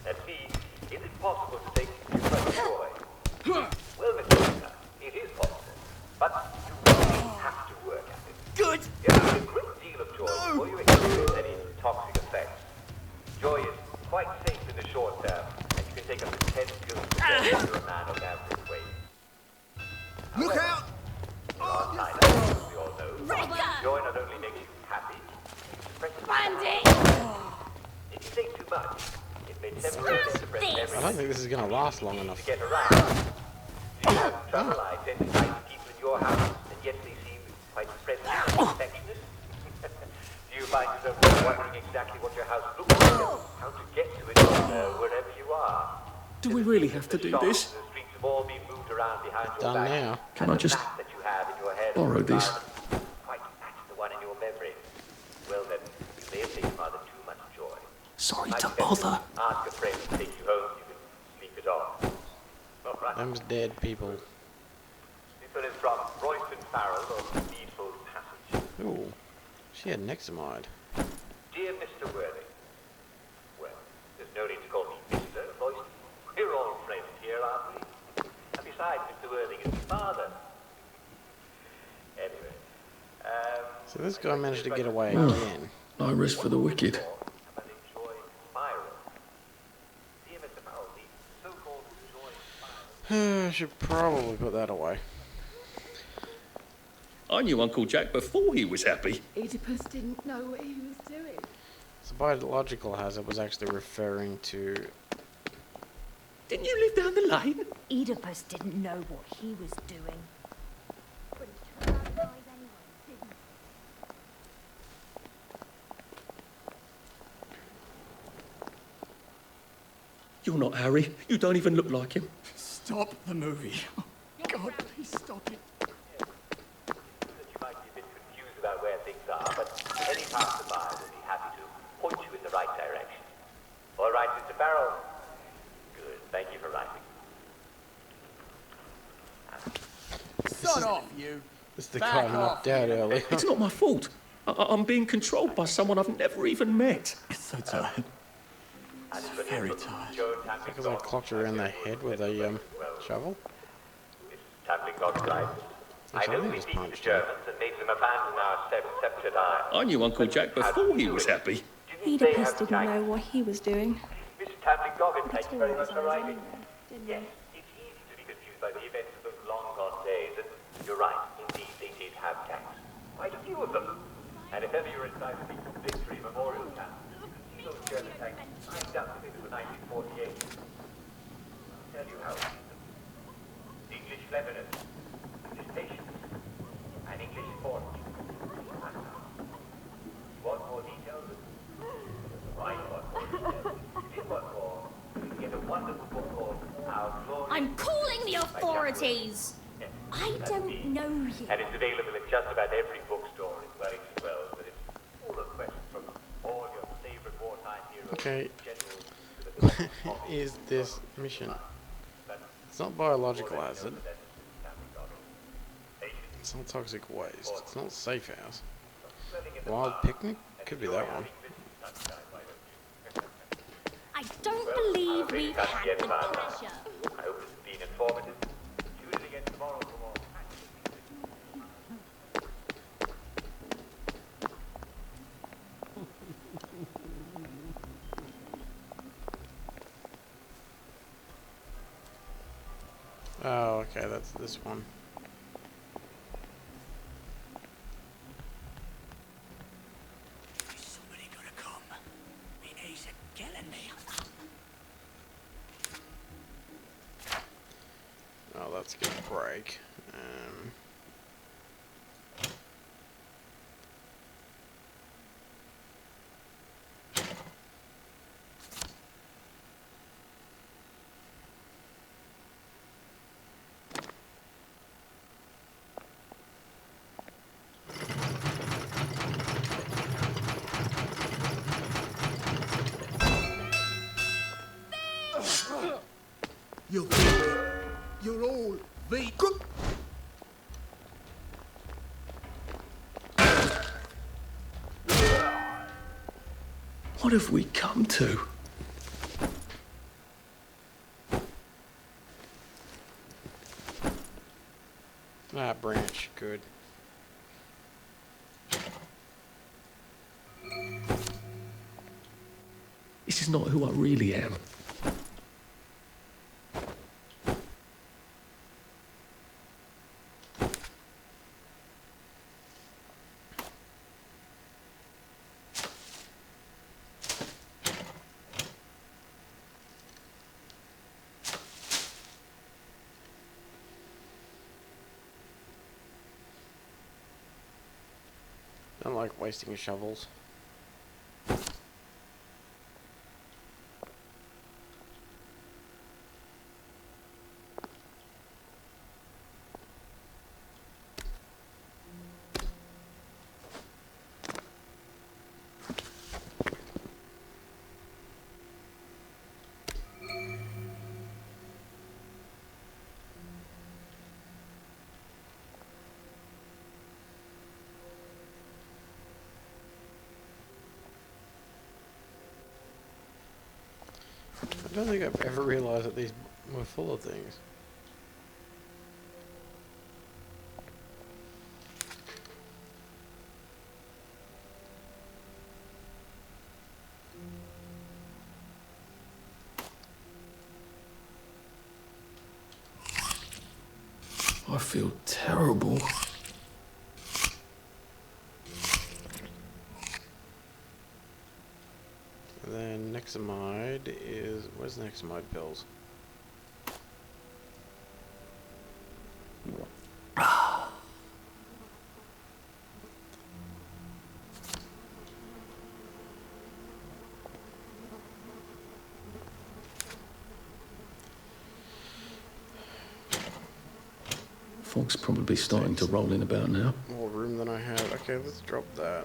that's me, is it possible to take you much joy? Well, Mr. Scribner, it is possible, but you really have to work at it. Good! You have a great deal of joy before you experience any toxic effects. Joy is quite safe in the short term, and you can take up to 10 pills a day under a man of average weight. Look out! On night, as we all know, joy not only makes you happy, it suppresses Randy! If you take too much, it may temporarily suppress I everything. don't think this is going to last long To enough. get around. Do you have trouble identifying people in your house, and yet they seem quite friendly and affectionate? Do you find yourself wondering exactly what your house looks like and how to get to it wherever you are? Do we really have to do Shops this? in the streets have all been moved around behind your Done back. now. Can And I the just map that you have in your head borrow of the this? environment quite match the one in your memory. Well then, you may have taken rather too much joy. Sorry Might to be better bother. Ask a friend to take you home. You can sleep it off. All right. Them's dead people. This one is from Royston Farrell of Needful Passage. Ooh, she had Nexamide. Dear Mr. Worthing, well, there's no need to call me Mr. Royston. We're all friends here, aren't we? And besides, Mr. Worthing is my father. Anyway, So this guy managed to get away Oh. again. No rest for the wicked. about enjoy spiral. Dear Mr. Farrell, the so-called enjoy spiral. I should probably put that away. I knew Uncle Jack before he was happy. Oedipus didn't know what he was doing. So biological hazard was actually referring to... Didn't you live down the lane? Oedipus didn't know what he was doing. You're not Harry. You don't even look like him. Stop the movie. Oh, God, please stop it. That you might be a bit confused about where things are, but any passerby will be happy to point you in the right direction. All right, Mr. Farrell. Good. Thank you for writing. Sod off, you. This is the Back guy off. knocked out earlier. It's not my fault. I'm being controlled by someone I've never even met. It's so tired. Very tired. Because I clocked her around the head with a shovel. Tackling God's right. I Actually, I know think we it's beat the punched. Germans and made them abandon our separate isles. I knew Uncle Jack before he was happy. Didn't they Oedipus have didn't time? know what he was doing. Mrs. Tabley Goggin, But thank he you very taught much us for ours writing. anyway, didn't Yes, it's easy to be confused by the events of those long-gone days, and you're right, indeed they did have tanks. Quite a few of them. And if ever you're inside the Victory Memorial Camp, you can see those German tanks lined up in the 1948. I'll tell you how to see them. English cleverness, English patience, and English force. You want more details? I want more details. You want more? You can get a wonderful book called Our Glory. I'm calling the authorities! I don't know you. And it's available in just about every bookstore in Wellington Wells, but it's full of questions from all your favorite wartime heroes. Okay. Generals to the What is this mission? It's not biological hazard. It's not toxic waste. It's not safe house. Wild picnic? Could be that one. I don't believe we've had the pleasure. I hope it's been informative. Tune in again tomorrow for more. Okay, that's this one. Somebody gonna come. He's killing me. Oh, that's gonna break. You're all the... What have we come to? Ah, branch, good. This is not who I really am. Don't like wasting shovels. I don't think I've ever realized that these were full of things. I feel terrible. And then Nexamide is... where's the Nexamide pills? Fog's probably starting to roll in about now. More room than I had. Okay, let's drop that.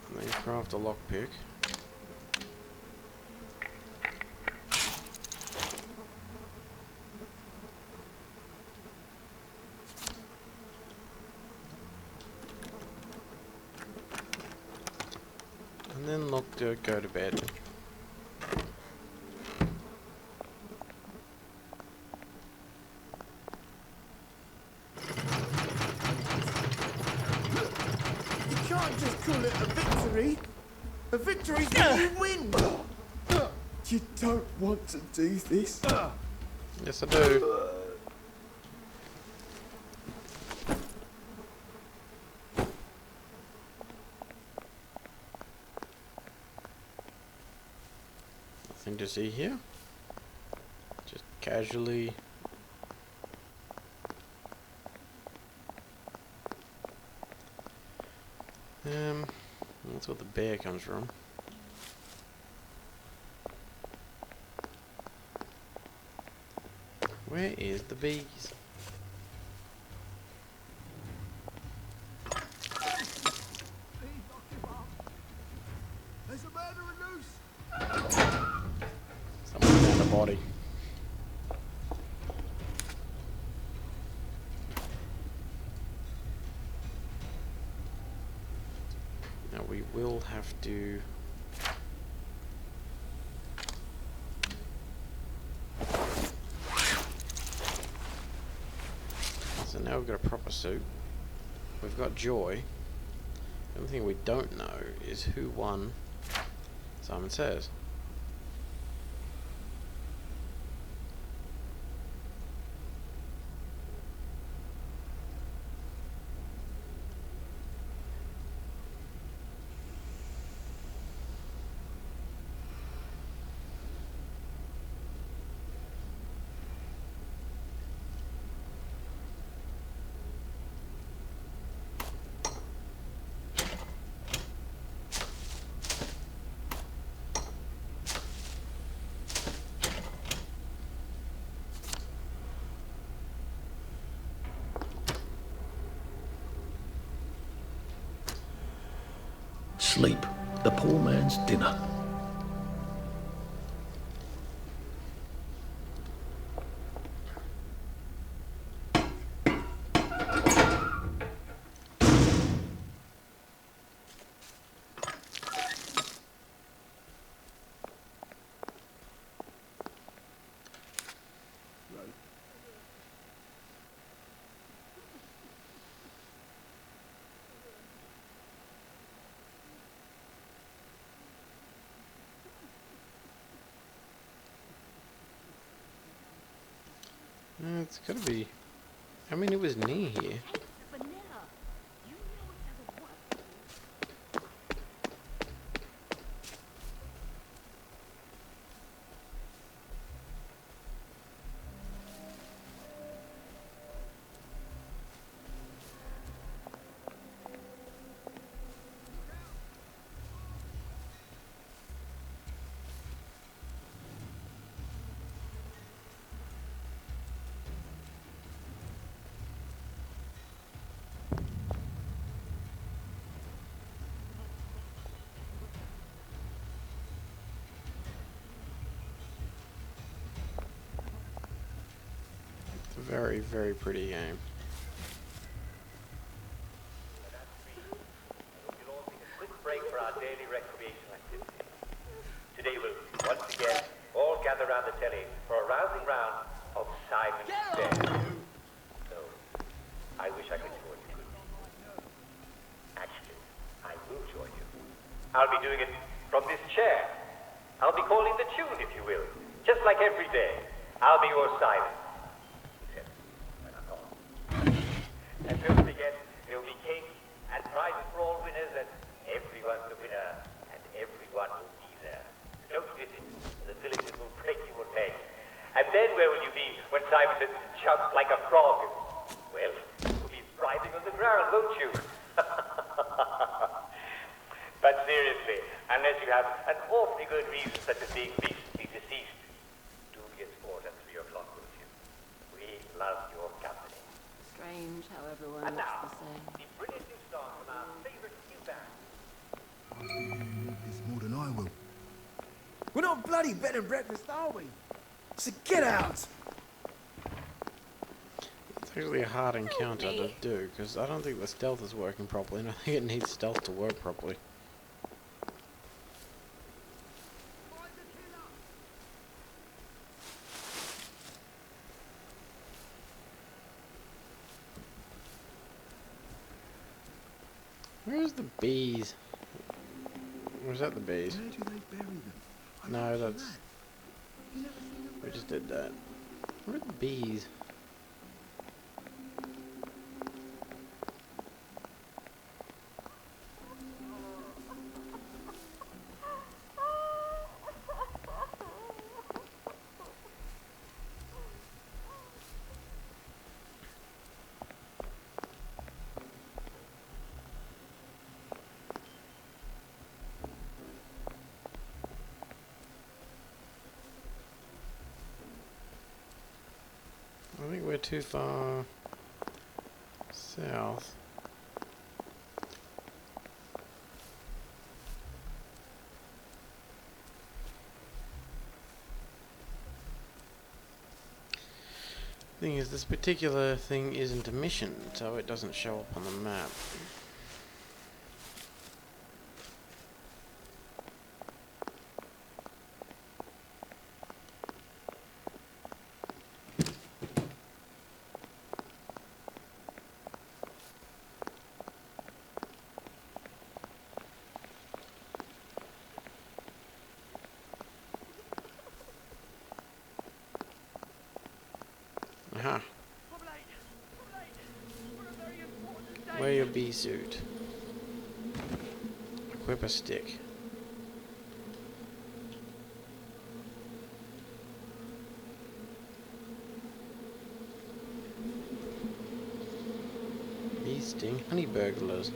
And then craft a lockpick. And then look to go to bed. You can't just call it a victory. A victory's when you win. You don't want to do this. Yes, I do. Nothing to see here. Just casually. That's where the bear comes from. Where is the bees? There's a murderer loose. Someone found a body. Now we will have to... So now we've got a proper suit. We've got Joy. The only thing we don't know is who won Simon Says. Sleep, the poor man's dinner. It's gotta be. I mean, it was near here. It's a very, very pretty game. We'll all take a quick break for our daily recreational activity. Today we'll once again all gather around the telly for a rousing round of Simon's Says. So, I wish I could join you. Actually, I will join you. I'll be doing it from this chair. I'll be calling the tune, if you will. Just like every day. I'll be your Simon. Except when I'm gone. And don't forget, there'll be cake and prizes for all winners, and everyone's a winner, and everyone will be there. Don't miss it. The villagers will break you a leg. And then where will you be when Simon says jump like a frog? Well, you'll be writhing on the ground, won't you? But seriously, unless you have an awfully good reason, such as being recently deceased, do be a sport at 3 o'clock, won't you? We love your company. Strange how everyone And looks now, the same. the brilliant new song from our favorite new band. It's more than I will. We're not bloody bed and breakfast, are we? So get out! It's actually a hard encounter to do, because I don't think the stealth is working properly, and I think it needs stealth to work properly. Where's the bees? Was that the bees? Where do they bury them? No, that's... We just did that. Where are the bees? I think we're too far south. Thing is, this particular thing isn't a mission, so it doesn't show up on the map. Aha. Wear your bee suit. Equip a stick. Bee sting honey burglars.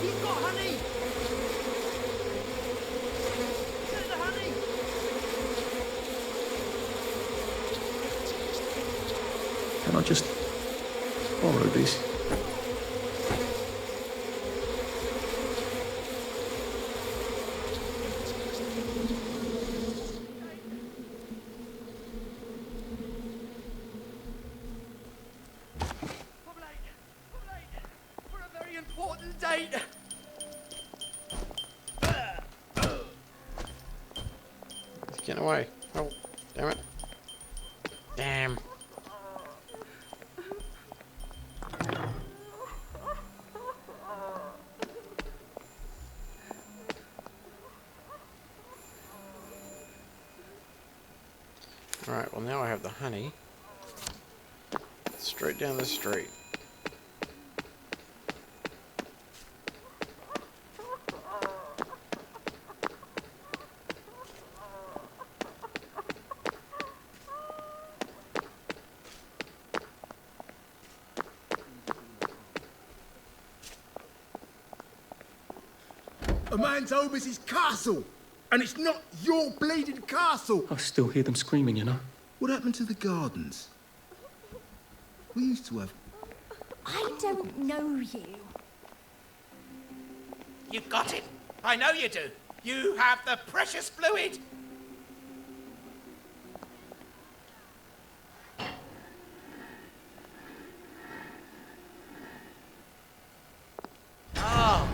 He's got honey! Get the honey! Can I just borrow this? For a very important date. He's getting away. Oh, damn it. Damn. Alright, well now I have the honey. Straight down the street. A man's home is his castle, and it's not your bleeding castle. I still hear them screaming, you know. What happened to the gardens? We used to have... I don't know you. You've got it. I know you do. You have the precious fluid. Oh,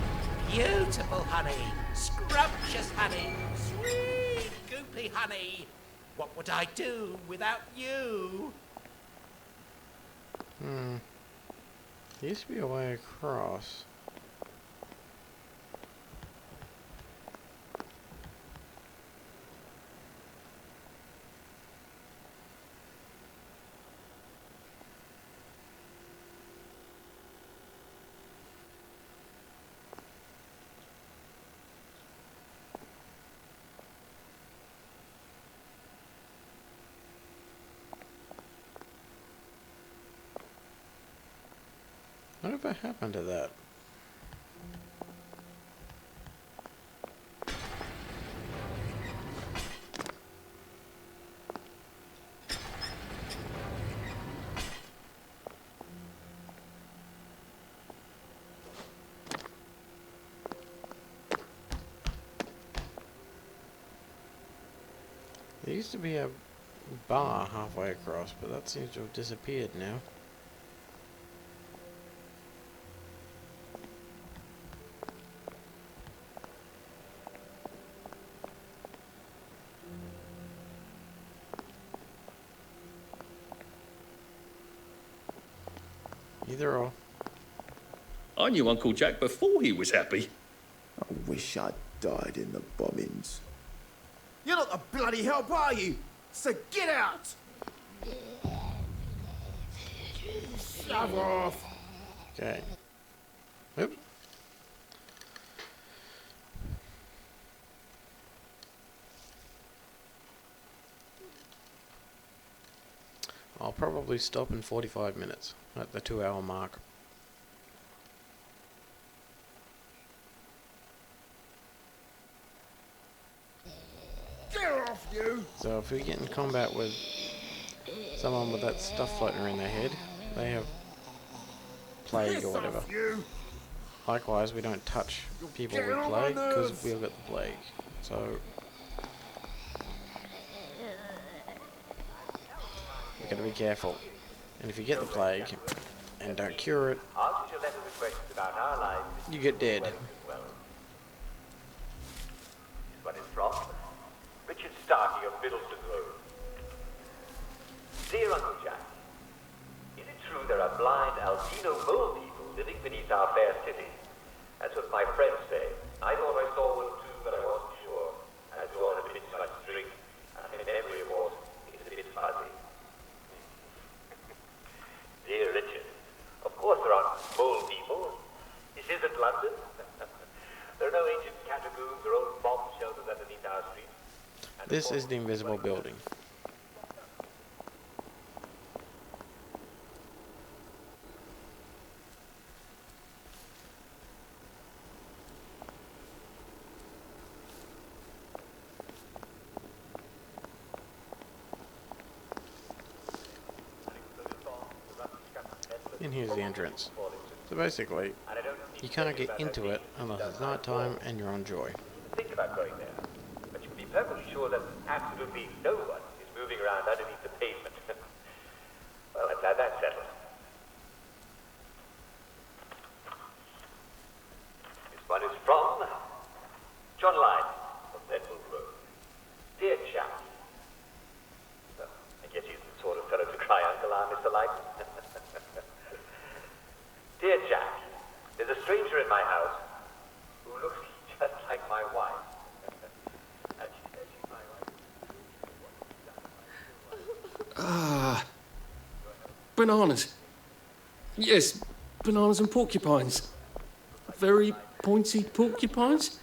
beautiful honey. Scrumptious honey. Sweet, goopy honey. What would I do without you? There used to be a way across. Whatever happened to that? There used to be a bar halfway across, but that seems to have disappeared now. Either or. I knew Uncle Jack before he was happy. I wish I'd died in the bombings. You're not the bloody help, are you? So get out! Shove off! Okay. Oops. I'll probably stop in 45 minutes at the 2-hour mark. Get off, you! So if we get in combat with someone with that stuff floating around their head, they have plague or whatever. Likewise, we don't touch people with plague because we'll get the plague. So we've got to be careful. And if you get the plague and don't cure it, Answers your letter with questions about our lives. you get dead. Well, this one is from Richard Starkey of Middleton Road. Dear Uncle Jack, is it true there are blind albino mole people living beneath our fair city? That's what my friends say. I thought I saw one too, but I wasn't sure. As you all have been too much to drink, and my memory of course is a bit fuzzy. Dear Richard, of course there aren't mole people. This isn't London. There are no ancient catacombs or old bomb shelters underneath our streets. This is the invisible building. And here's the entrance. So basically, you can't get into it unless it's night time and you're on Joy. Think about going there, but you can be perfectly sure that absolutely no one is moving around underneath the pavement. Well, I'm glad that's settled. This one is from John Lyne of Bedford Road. Dear chap. Well, I guess he's the sort of fellow to cry uncle, Mr. Lyne. Dear Jack, there's a stranger in my house who looks just like my wife. And she says she's my wife. Ah. Bananas. Yes, bananas and porcupines. Very pointy porcupines.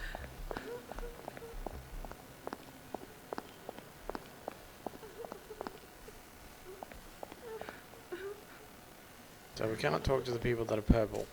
So we cannot talk to the people that are purple.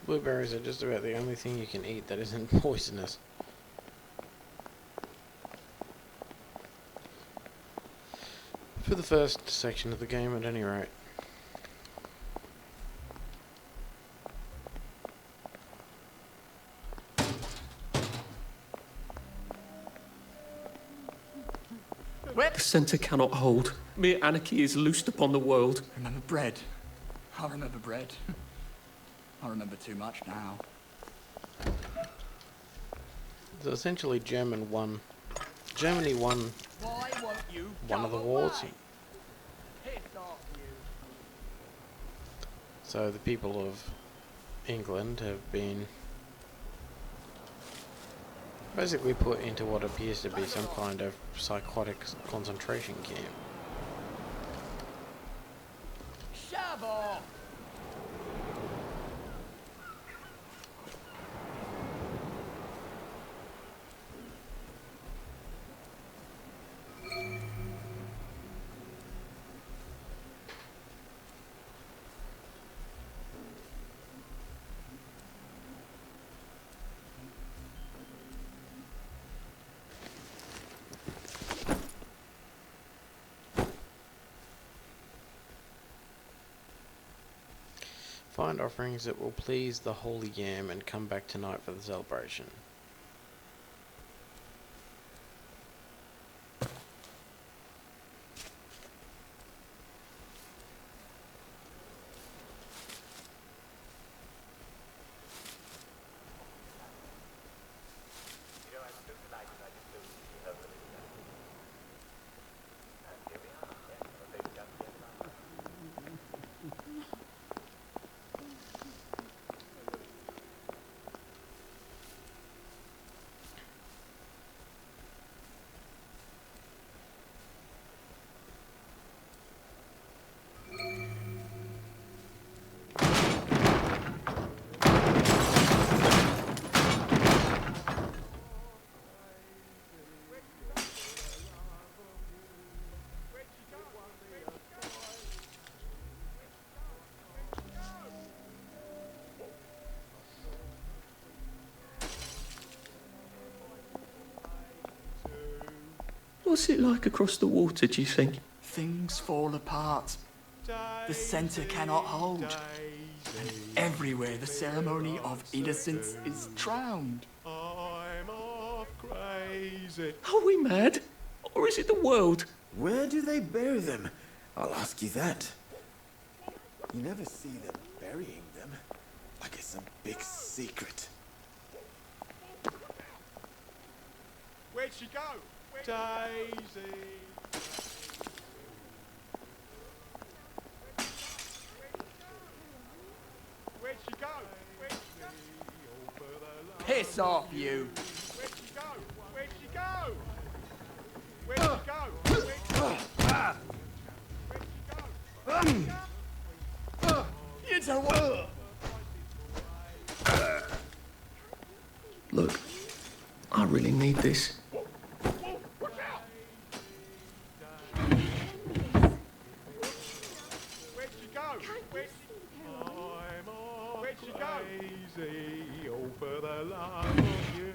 Blueberries are just about the only thing you can eat that isn't poisonous. For the first section of the game, at any rate. The centre cannot hold. Mere anarchy is loosed upon the world. Remember bread. I remember bread. I remember too much now. So essentially Germany won Why won't you one of the go wars. away? Piss off, you. So the people of England have been basically put into what appears to be some kind of psychotic concentration camp. Shove off! Find offerings that will please the holy yam and come back tonight for the celebration. You know, I'm so delighted I just don't see her for this time. And here we are. Yes, I'm afraid we don't get it. What's it like across the water, do you think? Things fall apart. The centre cannot hold. And everywhere the ceremony of innocence is drowned. I'm off crazy. Are we mad? Or is it the world? Where do they bury them? I'll ask you that. You never see them burying them. Like it's some big secret. Where'd she go? Daisy. Where'd she go? Where'd she go? Piss off, you. Where'd she go? Where'd she go? Where'd she go? Where'd she go? Where'd she go? You don't want... Look, I really need this. Where'd she go? Where'd she go? All for the love of you.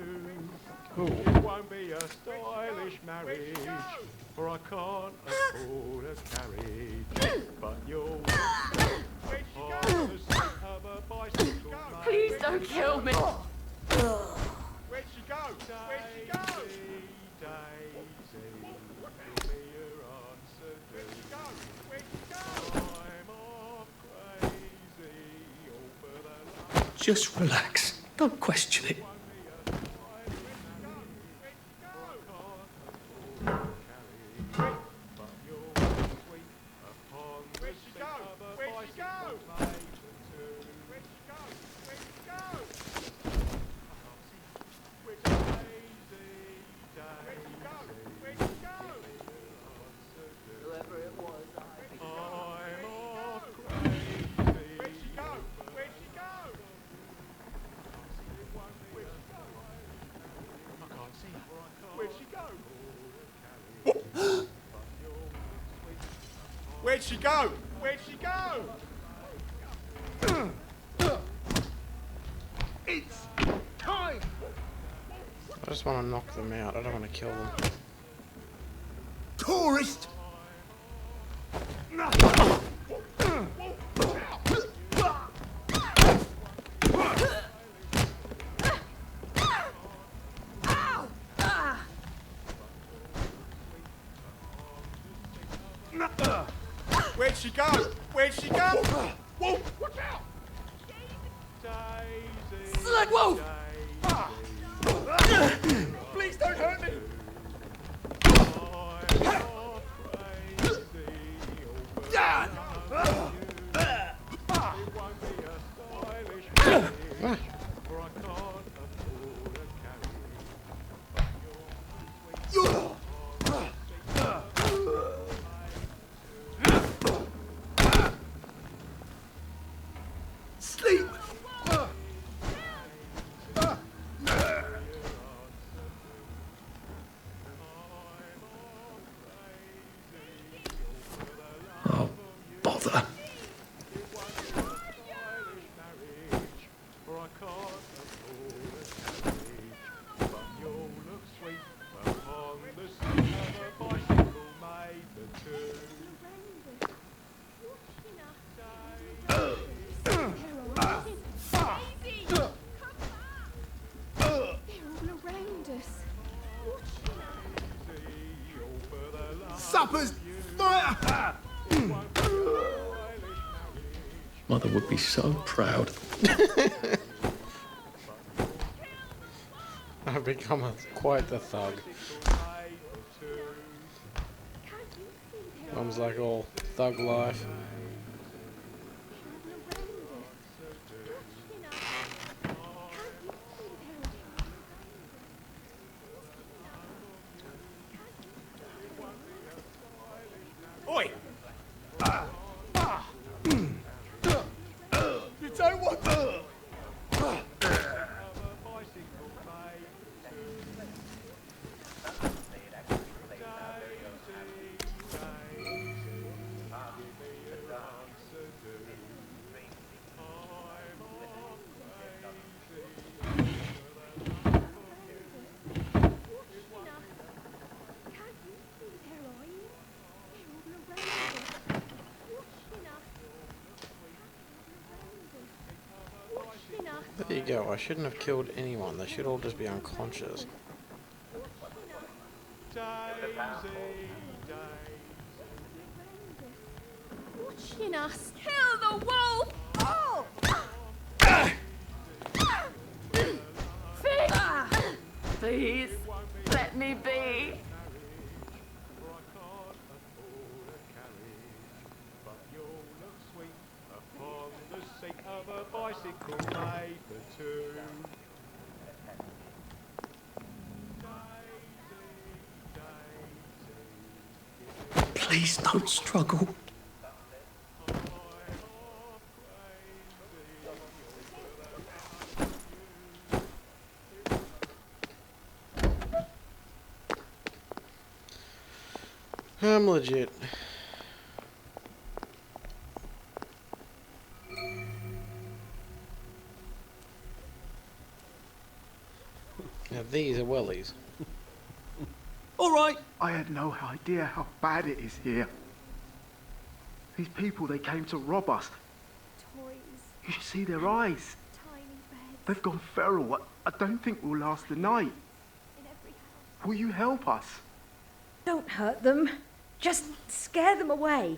It won't be a stylish marriage, for I can't afford a carriage. But you'll where'd she go? Have a bicycle. Please don't kill me. Where'd she go? Where'd she go? Daisy, give me your answer. Where'd she go? Where'd she go? I'm off crazy, all for the love. Just relax. Don't question it. Where'd she go? Where'd she go? Where'd she go? Where'd she go? Where'd she go? Where'd she go? Whoever it was, I'm off crazy. Where'd she go? Where'd she go? I can't see her. Where'd she go? Where'd she go? Where'd she go? It's time! I just want to knock them out. I don't want to kill them. Tourist! Where'd she go? Where'd she go? Whoa! Watch out! Daisy. Slag Wolf! Please don't hurt me! Dad! Sleep! Oh, bother. Supper's fire! Mother would be so proud. I've become quite the thug. Mum's like all thug life. Oi! You don't want... you go. I shouldn't have killed anyone. They should all just be unconscious. Watching us kill the wolf! Oh! Please, let me be. Please don't struggle. I'm legit. Now these are wellies. All right. I had no idea how bad it is here. These people, they came to rob us. Toys, You should see their eyes. tiny beds They've gone feral. I don't think we'll last the night. in every house. Will you help us? Don't hurt them. Just scare them away.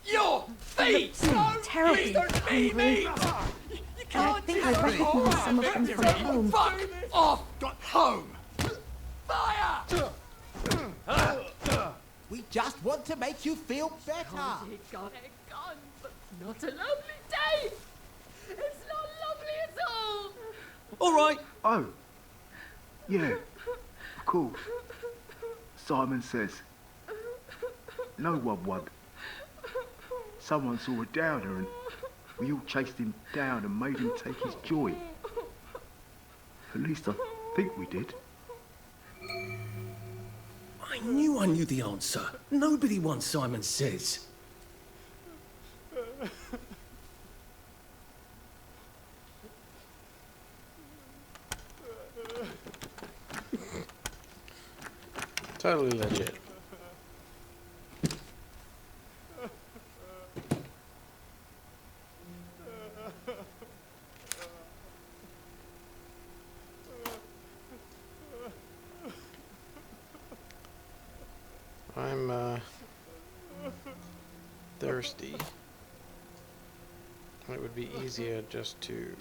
Your feet! Terribly Please don't hungry. feed me! You I can't think I recognise some of them from home. Fuck off! Got home! Fire! We just want to make you feel better. Got a gun, but not a lovely day. It's not lovely at all. All right. Oh. Yeah. Of course. Simon says. No one won. Someone saw a downer and we all chased him down and made him take his joy. At least I think we did. I knew the answer. Nobody won, Simon Says. Totally legit. I'm thirsty. It would be easier just to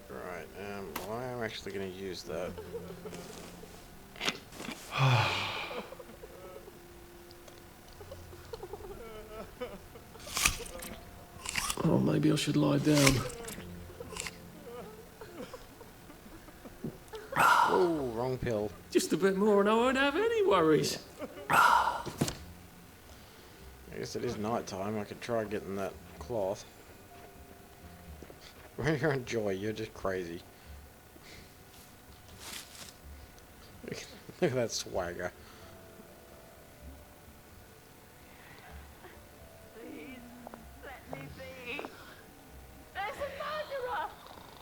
right, well, I'm actually going to use that. Oh, maybe I should lie down. Oh, wrong pill. Just a bit more and I won't have any worries. I guess it is night time. I could try getting that cloth. When you're on Joy, you're just crazy. Look at that swagger. Please, let me be. There's a murderer.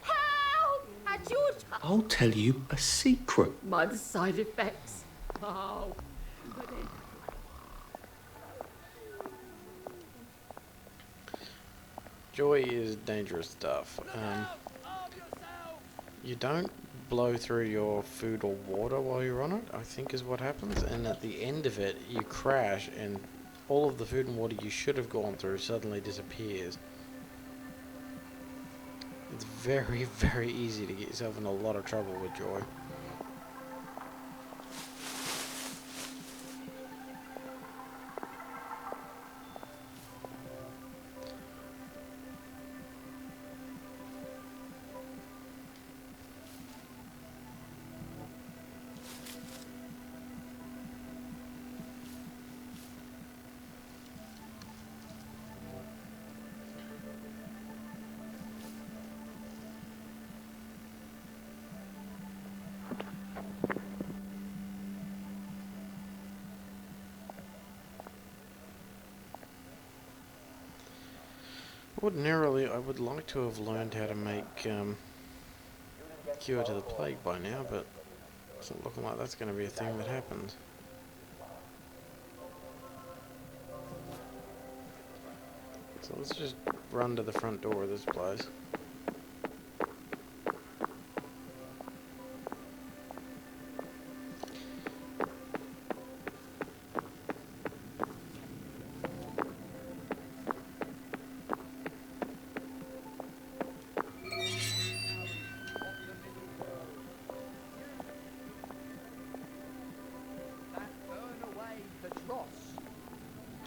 Help! At your I'll tell you a secret. Mind the side effects. Oh, but it... Joy is dangerous stuff. You don't blow through your food or water while you're on it, I think is what happens. And at the end of it, you crash and all of the food and water you should have gone through suddenly disappears. It's very, very easy to get yourself in a lot of trouble with Joy. Ordinarily, I would like to have learned how to make cure to the plague by now, but it's not looking like that's going to be a thing that happens. So let's just run to the front door of this place.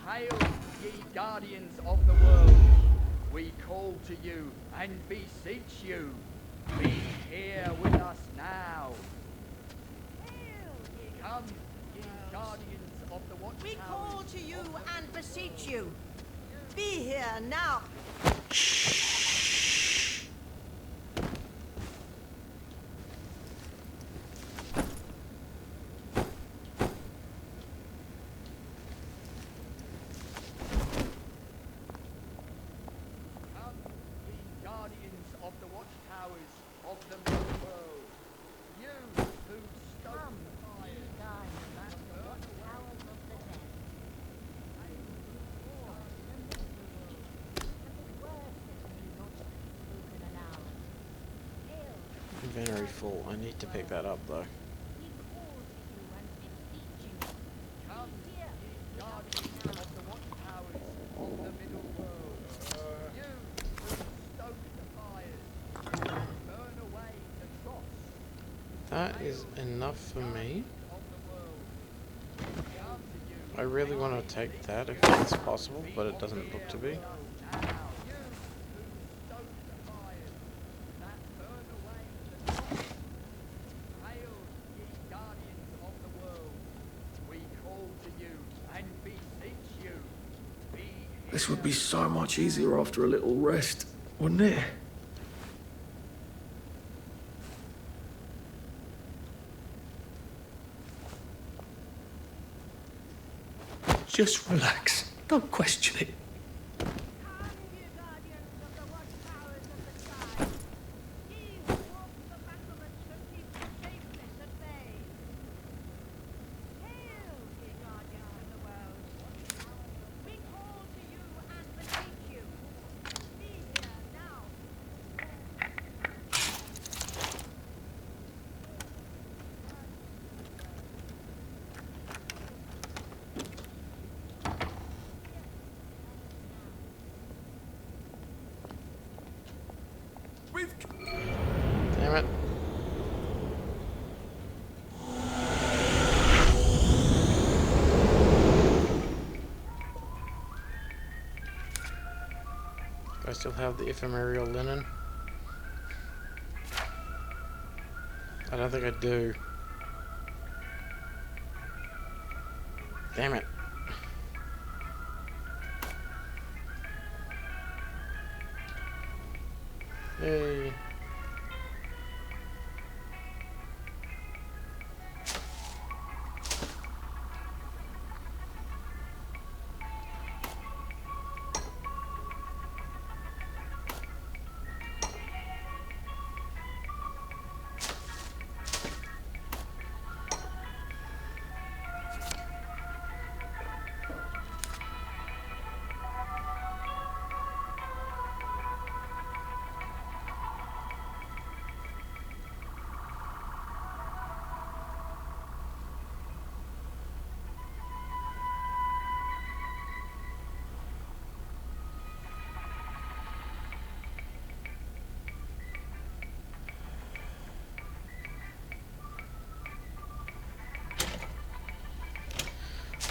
Hail, ye guardians of the world. We call to you and beseech you. Be here with us now. Come, ye guardians of the watchtowers. We call to you and beseech you. Be here now. Inventory full. I need to pick that up though. That is enough for me. I really want to take that if it's possible, but it doesn't look to be. This would be so much easier after a little rest, wouldn't it? Just relax. Don't question it. Damn it. Do I still have the ephemeral linen? I don't think I do. Damn it. Yay.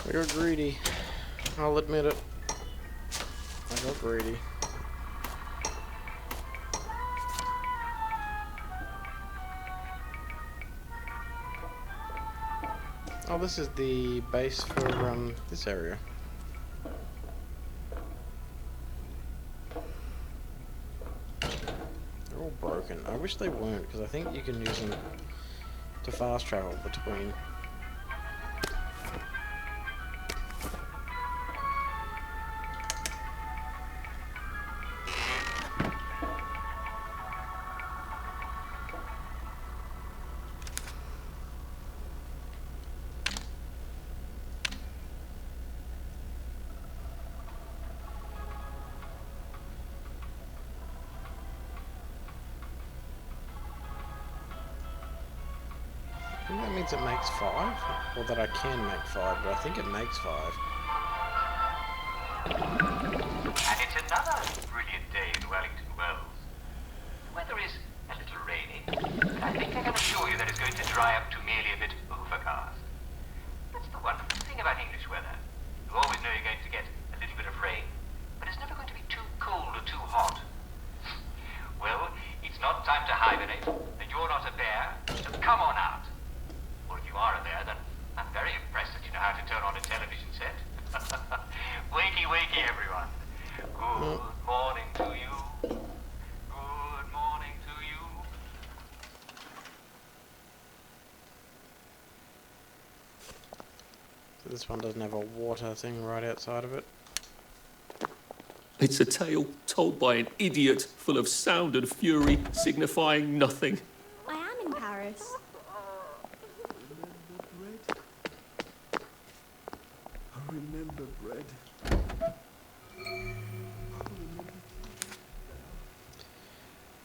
We were greedy. I'll admit it. I got greedy. Oh, this is the base for this area. They're all broken. I wish they weren't, because I think you can use them to fast travel between. think that means it makes 5, or that I can make 5, but I think it makes 5. And it's another brilliant day in Wellington Wells. The weather is a little rainy, but I think I can assure you that it's going to dry up to merely a bit overcast. That's the wonderful thing about English weather. You always know you're going to get a little bit of rain, but it's never going to be too cold or too hot. Well, it's not time to hibernate, and you're not a bear, so come on out. Or if you are a bear, then I'm very impressed that you know how to turn on a television set. Wakey, wakey, everyone. Good morning to you. Good morning to you. So this one doesn't have a water thing right outside of it. It's a tale told by an idiot full of sound and fury, signifying nothing. I am in Paris. I remember bread.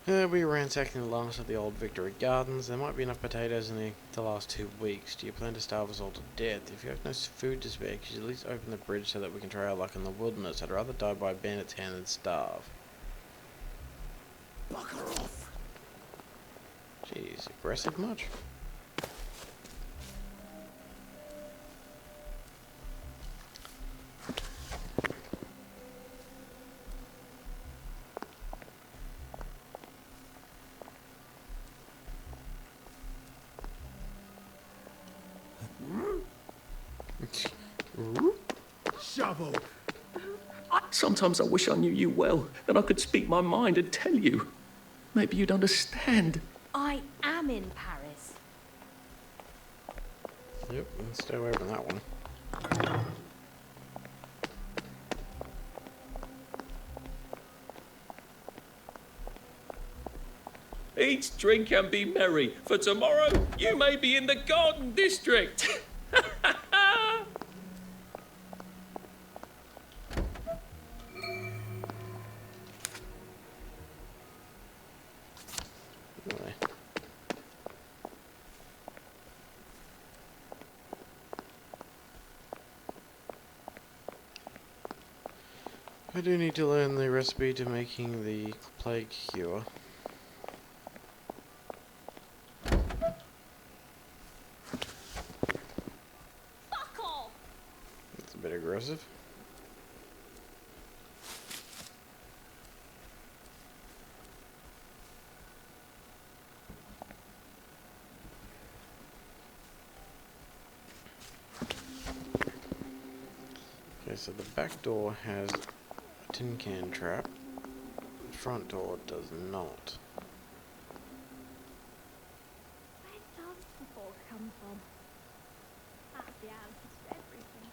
We ransacking the last of the old Victory Gardens. There might be enough potatoes in the last 2 weeks. Do you plan to starve us all to death? If you have no food to spare, could you at least open the bridge so that we can try our luck in the wilderness? I'd rather die by a bandit's hand than starve. Bugger off. Jeez, aggressive much? Shovel. Sometimes I wish I knew you well, then I could speak my mind and tell you. Maybe you'd understand. I am in Paris. Yep, let's stay away from that one. Eat, drink, and be merry, for tomorrow you may be in the Garden District. I do need to learn the recipe to making the plague cure. Fuck off! That's a bit aggressive. Okay, so the back door has a tin can trap. The front door does not. Where does the fog come from? That's the answer to everything.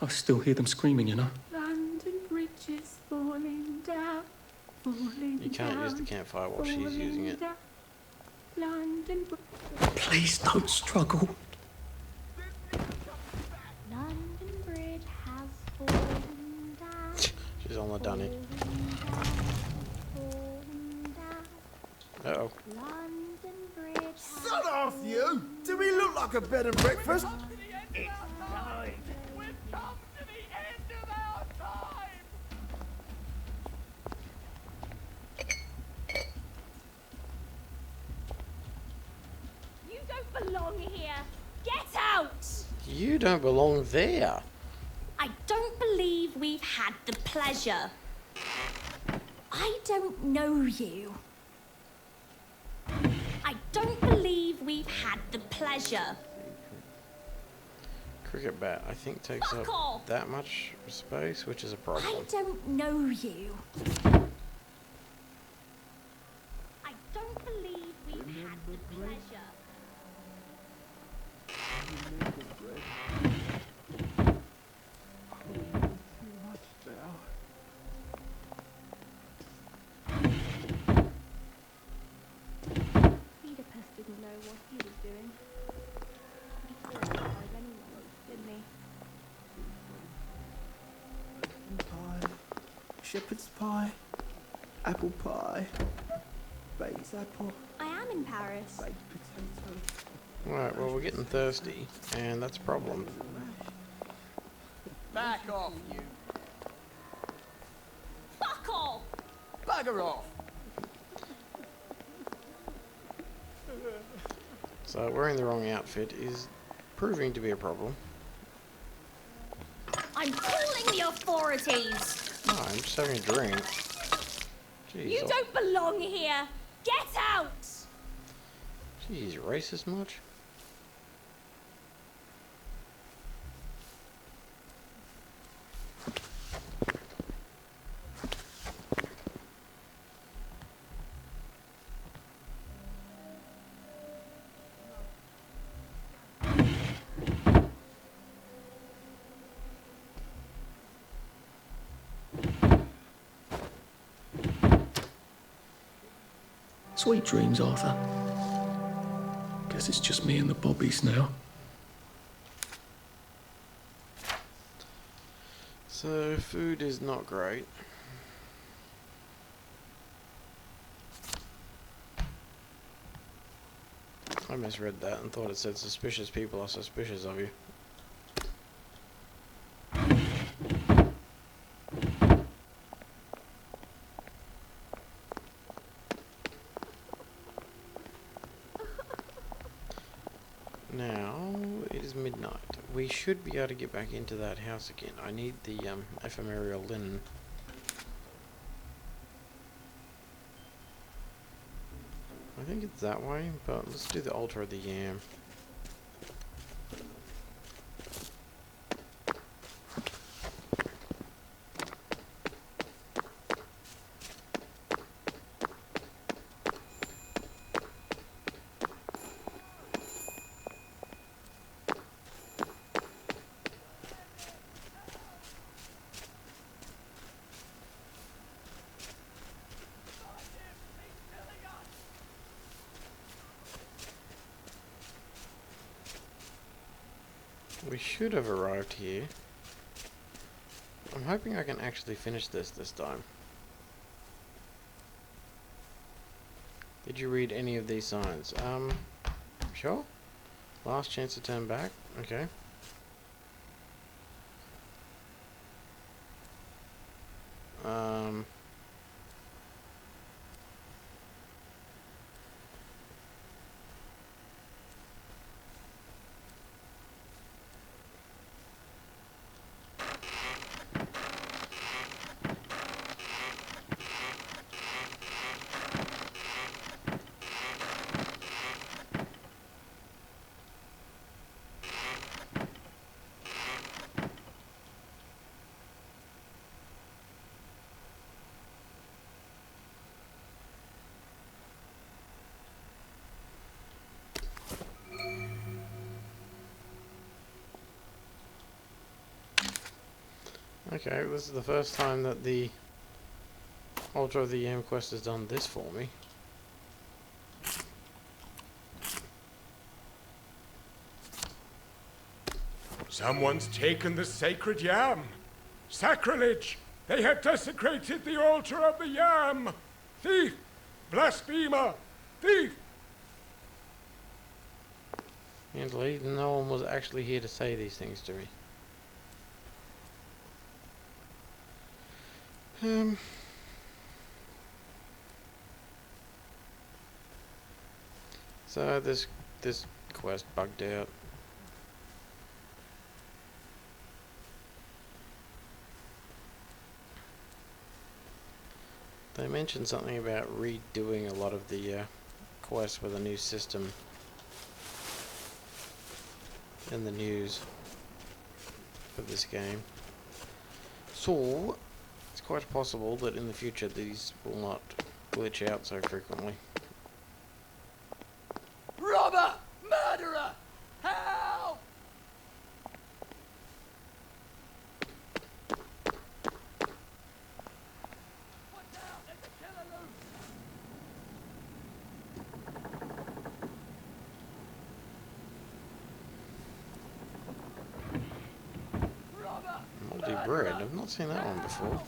I still hear them screaming, you know. London Bridge is falling down, falling You can't use the campfire while she's using it. London Please don't struggle. London Bridge has fallen down. She's on the dunny. Uh-oh. London Bridge has Son off you! Do we look like a bed and breakfast? It's time. We've come to the end of our time. You don't belong here. Get out! You don't belong there. I don't believe we've had the pleasure. I don't know you. I don't believe we've had the pleasure. Cricket bat, I think, takes Fuck up off. that much space, which is a I problem. don't know you. I don't believe we've had the pleasure. Oedipus didn't know what he was doing. He thought he survive anyway, didn't he? shepherd's pie, apple pie, Bates apple, I am in Paris. baked potato. Alright, well, we're getting thirsty, and that's a problem. Back off, you. Fuck off! Bugger off. So, wearing the wrong outfit is proving to be a problem. I'm calling the authorities! No, I'm just having a drink. Jeez, You don't belong here! Get out! Jeez, racist much? Sweet dreams, Arthur. Guess it's just me and the Bobbies now. So, food is not great. I misread that and thought it said suspicious people are suspicious of you. Now, it is midnight. We should be able to get back into that house again. I need the ephemeral linen. I think it's that way, but let's do the altar of the yam. We should have arrived here. I'm hoping I can actually finish this time. Did you read any of these signs? Sure. Last chance to turn back. Okay. Okay, this is the first time that the Altar of the Yam quest has done this for me. Someone's taken the sacred yam. Sacrilege! They have desecrated the altar of the yam! Thief! Blasphemer! Thief! Handily, no one was actually here to say these things to me. So this quest bugged out. They mentioned something about redoing a lot of the quests with a new system in the news for this game. So it's quite possible that in the future these will not glitch out so frequently. Robber! Murderer! Help! Watch out! There's a killer loose! Moldy bread. I've not seen that one before.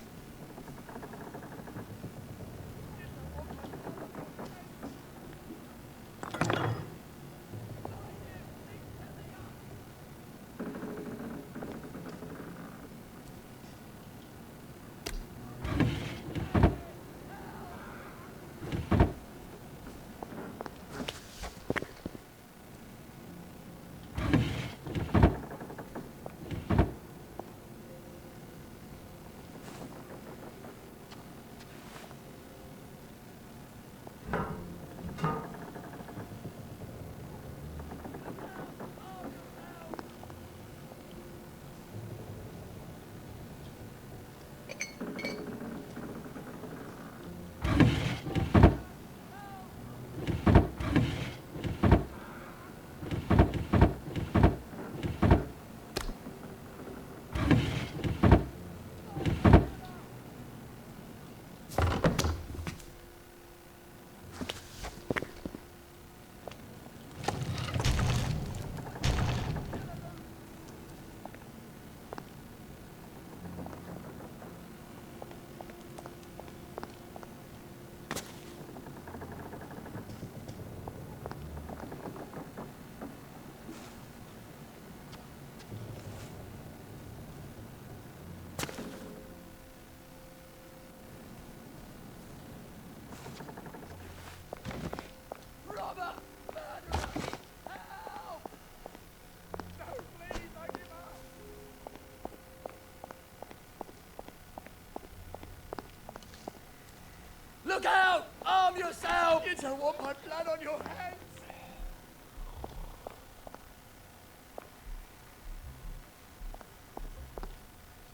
out! Arm yourself! You don't want my blood on your hands!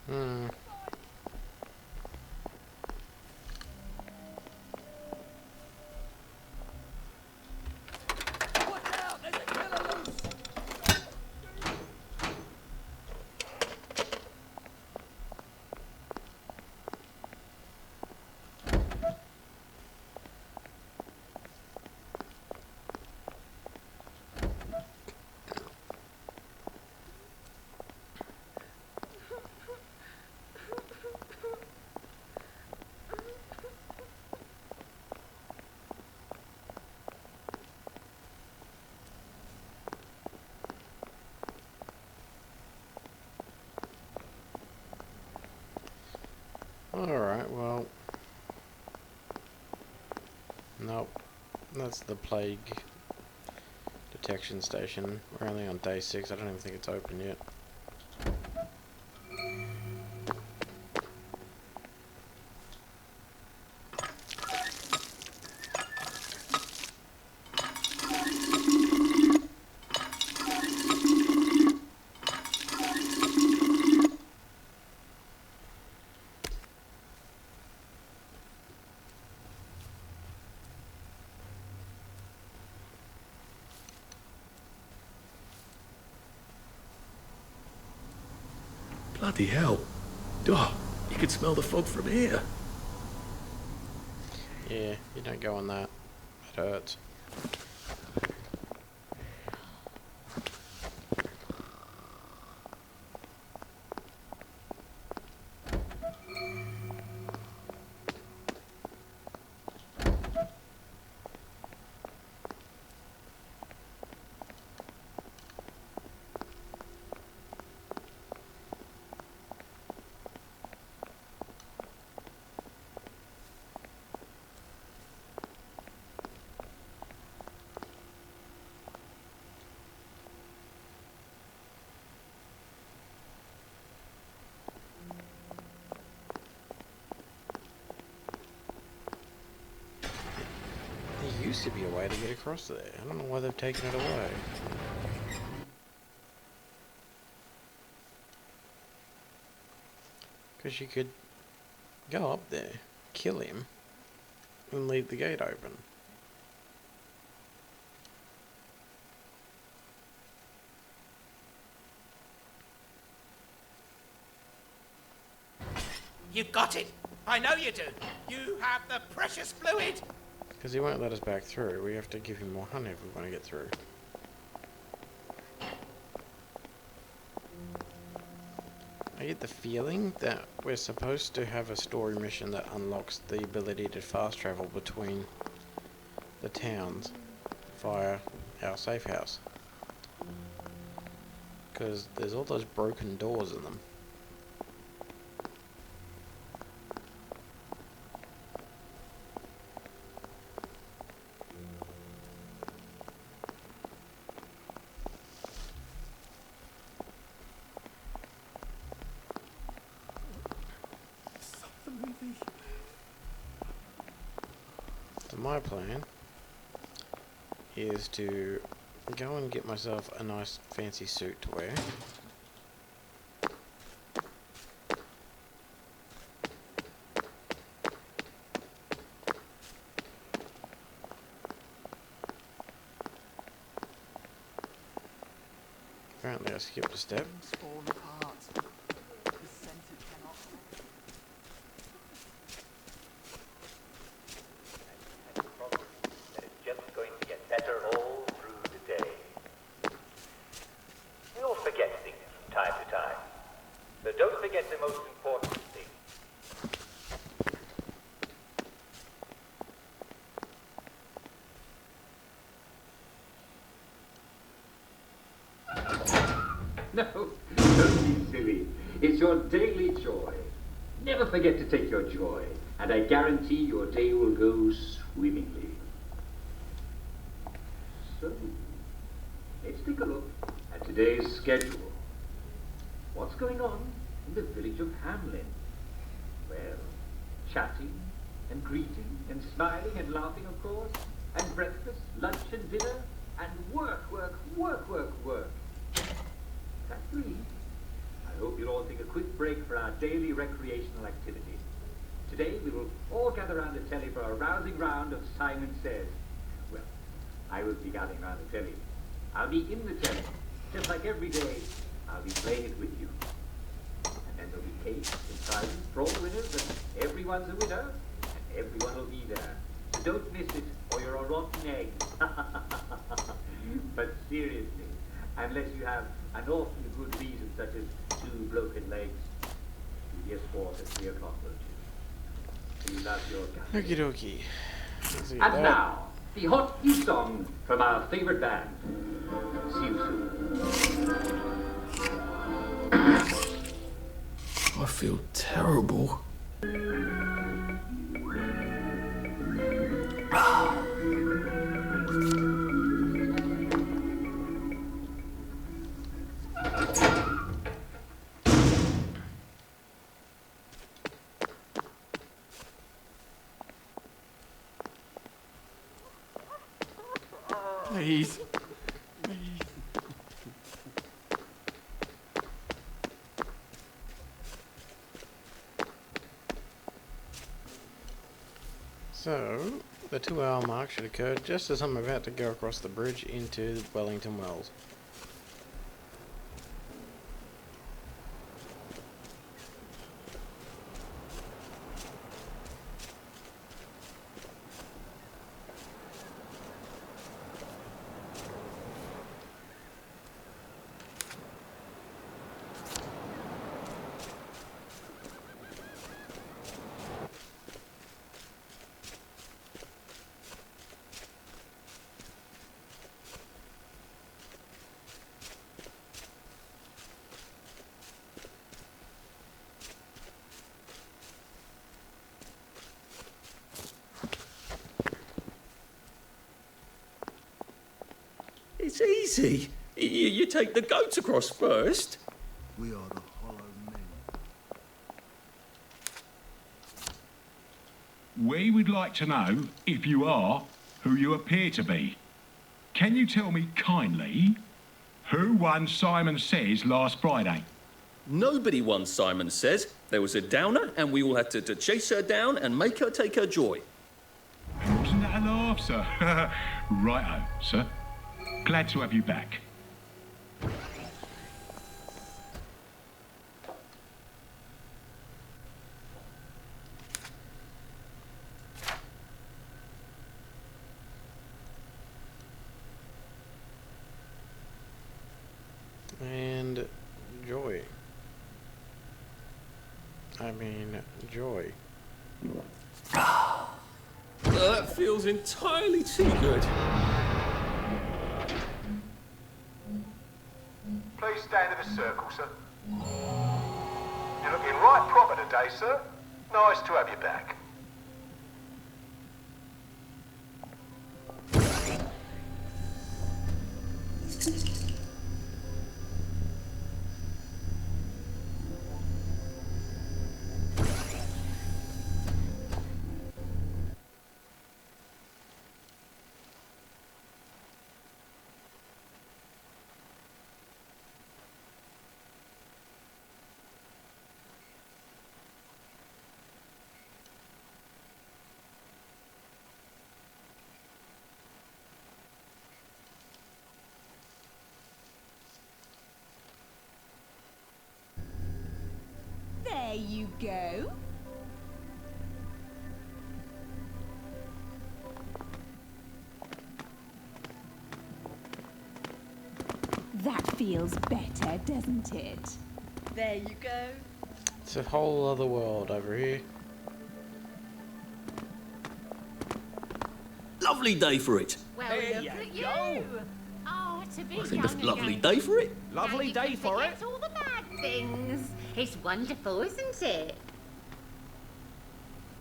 Hmm. Watch out! There's a killer loose! Alright, well. Nope. That's the plague detection station. We're only on day 6. I don't even think it's open yet. Bloody hell. Oh, you can smell the fog from here. Yeah, you don't go on that. It hurts. There used to be a way to get across there. I don't know why they've taken it away. Because you could go up there, kill him, and leave the gate open. You've got it. I know you do. You have the precious fluid. Because he won't let us back through. We have to give him more honey if we want to get through. I get the feeling that we're supposed to have a story mission that unlocks the ability to fast travel between the towns via our safe house. Because there's all those broken doors in them. So my plan is to go and get myself a nice fancy suit to wear. Apparently I skipped a step. It's just going to get better all through the day. You'll forget things from time to time. So don't forget the most important thing. No, don't be silly. It's your daily joy. Never forget to take your joy, and I guarantee your day will go swimmingly. So, let's take a look at today's schedule. What's going on in the village of Hamlin? Well, chatting and greeting, and smiling and laughing, of course, and breakfast, lunch and dinner, and work, work, work, work, work. That's three. I hope you'll all take a quick break for our daily recreational activity. Today we will all gather around the telly for a rousing round of Simon Says. Well, I will be gathering around the telly. I'll be in the telly. Just like every day, I'll be playing it with you. And then there'll be cakes and prizes for all winners, and everyone's a winner, and everyone will be there. So don't miss it, or you're a rotten egg. But seriously, unless you have an awfully good reason, such as 2 broken legs, you'll be a sport at 3 o'clock, won't you? You love your guy. Okie dokie. And now, the hot new song from our favorite band. See you soon. I feel terrible. Please. So, the 2-hour mark should occur just as I'm about to go across the bridge into Wellington Wells. It's easy. You take the goats across first. We are the Hollow Men. We would like to know, if you are, who you appear to be. Can you tell me kindly who won Simon Says last Friday? Nobody won, Simon Says. There was a downer, and we all had to chase her down and make her take her joy. Wasn't that a laugh, sir? Righto, sir. Glad to have you back. And joy. I mean, joy. That feels entirely too good. Please stand in a circle, sir. You're looking right proper today, sir. Nice to have you back. There you go. That feels better, doesn't it? There you go. It's a whole other world over here. Lovely day for it. Well, look at you. Oh, to be I think it's a young lovely again. day for it. Lovely day for it. Forget all the bad things. It's wonderful, isn't it?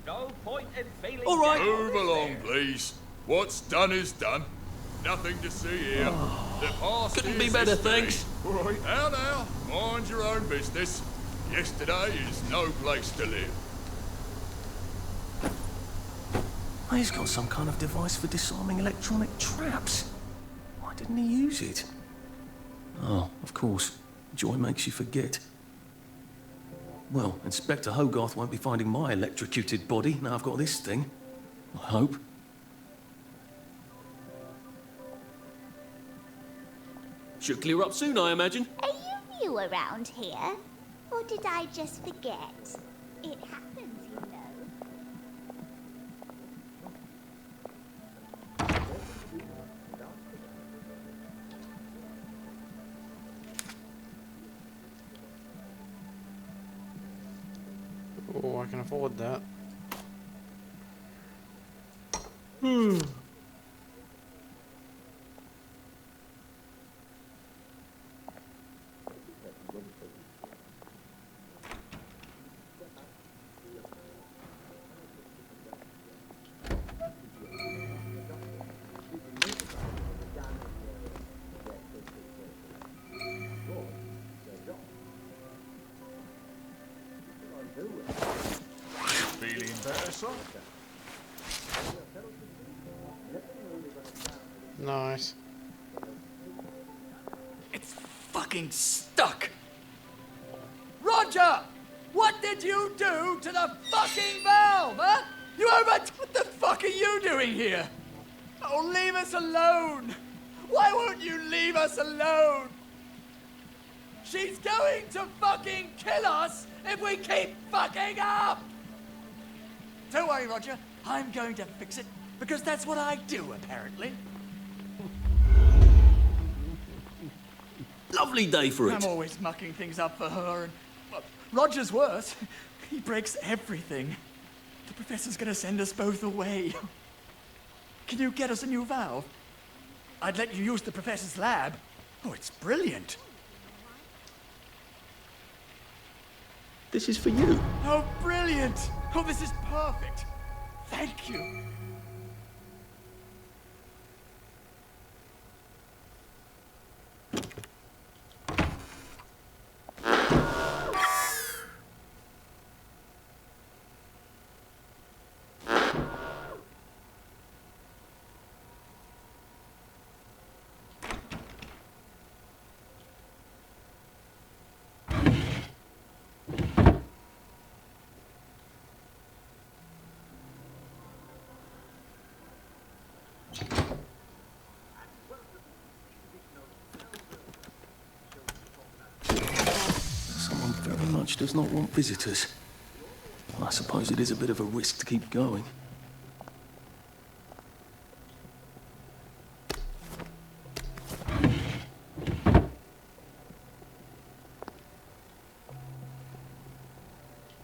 No point in feeling. All right. Move along, please. What's done is done. Nothing to see here. The past Couldn't be is better, history. thanks. Right. Now, mind your own business. Yesterday is no place to live. He's got some kind of device for disarming electronic traps. Why didn't he use it? Oh, of course. Joy makes you forget. Well, Inspector Hogarth won't be finding my electrocuted body now I've got this thing. I hope. Should clear up soon, I imagine. Are you new around here? Or did I just forget? It happens, you know. Oh, I can afford that. Feeling better, son? Nice. It's fucking stuck! Roger! What did you do to the fucking valve, huh? You what the fuck are you doing here? Oh, leave us alone! Why won't you leave us alone? She's going to fucking kill us if we keep fucking up! Don't worry, Roger. I'm going to fix it, because that's what I do, apparently. Lovely day for it. I'm always mucking things up for her, and well, Roger's worse. He breaks everything. The professor's gonna send us both away. Can you get us a new valve? I'd let you use the professor's lab. Oh, it's brilliant. This is for you. Oh, brilliant! Oh, this is perfect. Thank you. Someone very much does not want visitors. I suppose it is a bit of a risk to keep going.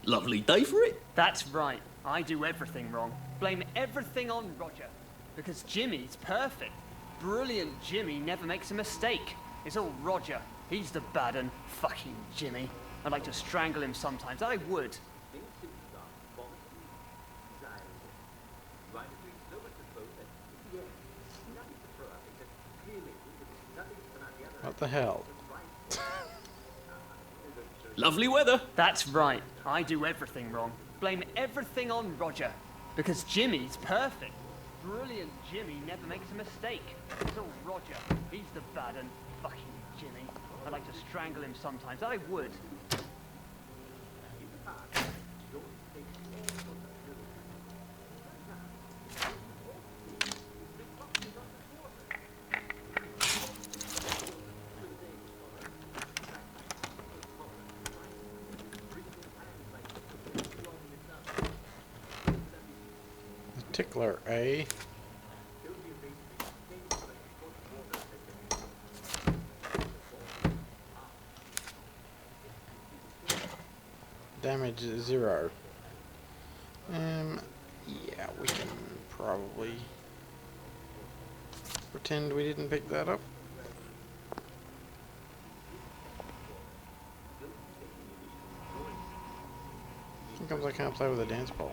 Lovely day for it. That's right. I do everything wrong. Blame everything on Roger. Because Jimmy's perfect. Brilliant Jimmy never makes a mistake. It's all Roger. He's the bad un. Fucking Jimmy. I'd like to strangle him sometimes. I would. What the hell? Lovely weather. That's right. I do everything wrong. Blame everything on Roger. Because Jimmy's perfect. Brilliant Jimmy never makes a mistake. It's all Roger. He's the bad un. Fucking Jimmy. I'd like to strangle him sometimes. I would. Tickler, eh? Damage 0. Yeah, we can probably pretend we didn't pick that up. Sometimes I can't play with a dance ball.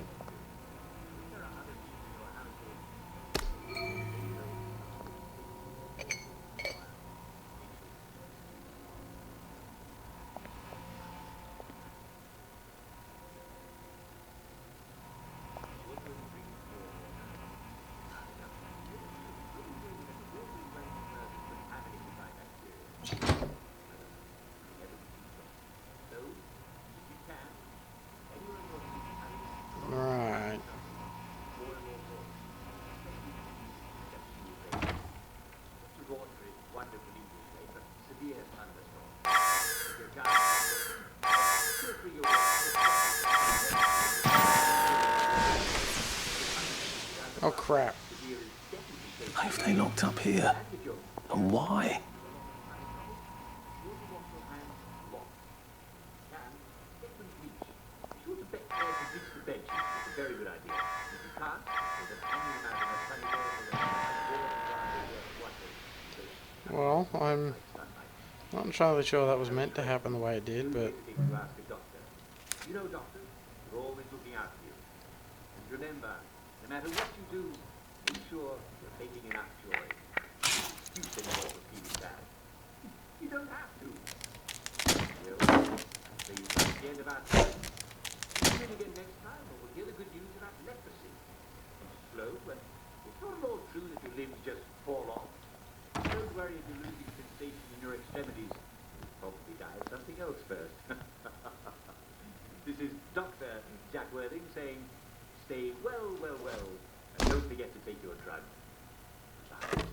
crap. Who have they locked up here? And why? Well, I'm not entirely sure that was meant to happen the way it did, but... You know, doctors, we're always looking out for you. And remember, no matter what you do, make sure you're taking enough joy. You can never feel bad. You don't have to. Well, so you can forget about that. Tune in again next time, and we'll hear the good news about leprosy. It's slow, but it's not at all true that your limbs just fall off. Don't worry if you're losing sensation in your extremities. You'll probably die of something else first. This is Dr. Jack Worthing saying, stay well, well, well, and don't forget to take your drugs. Bye.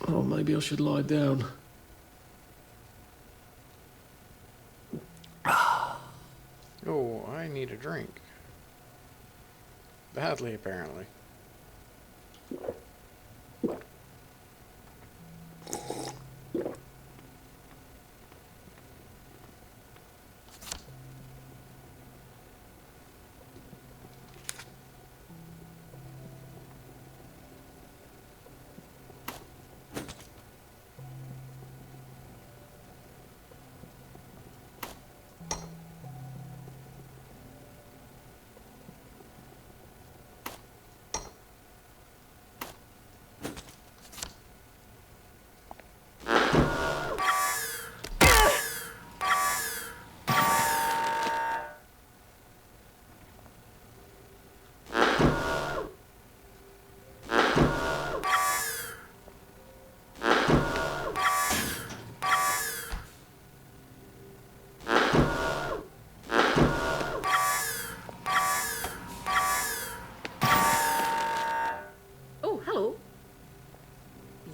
Oh, maybe I should lie down. Oh, I need a drink. Badly, apparently.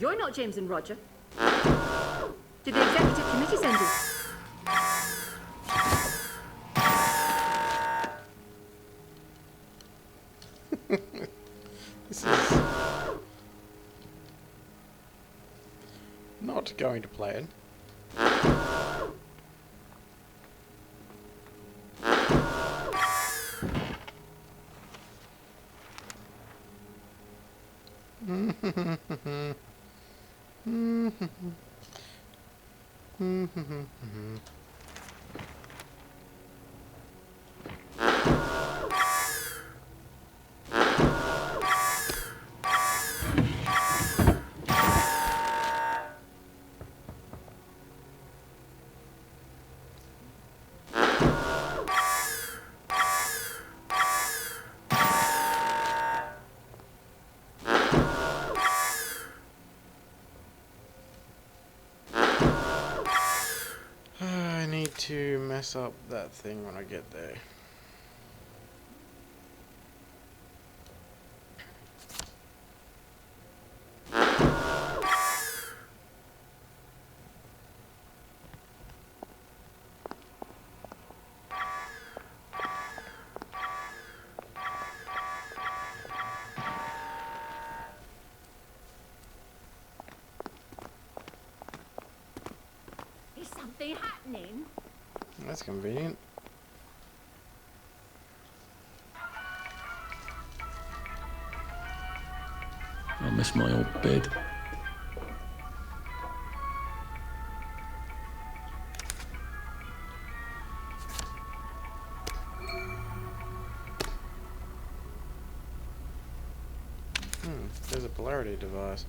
You're not James and Roger. Did the executive committee send you? This is not going to plan. I need to mess up that thing when I get there. Is something happening? That's convenient. I miss my old bed. There's a polarity device.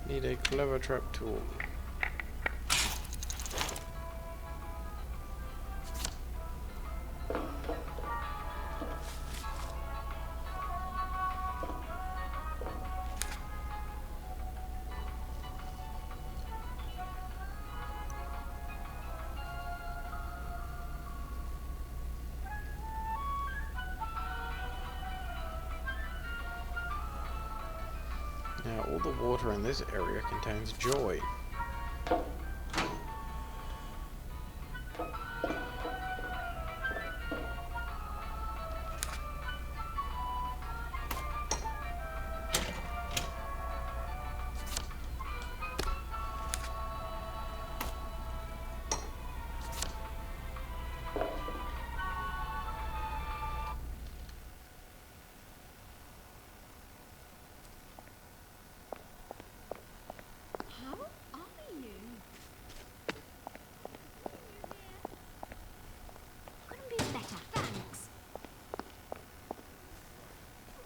Need a clever trap tool. Now, all the water in this area contains joy.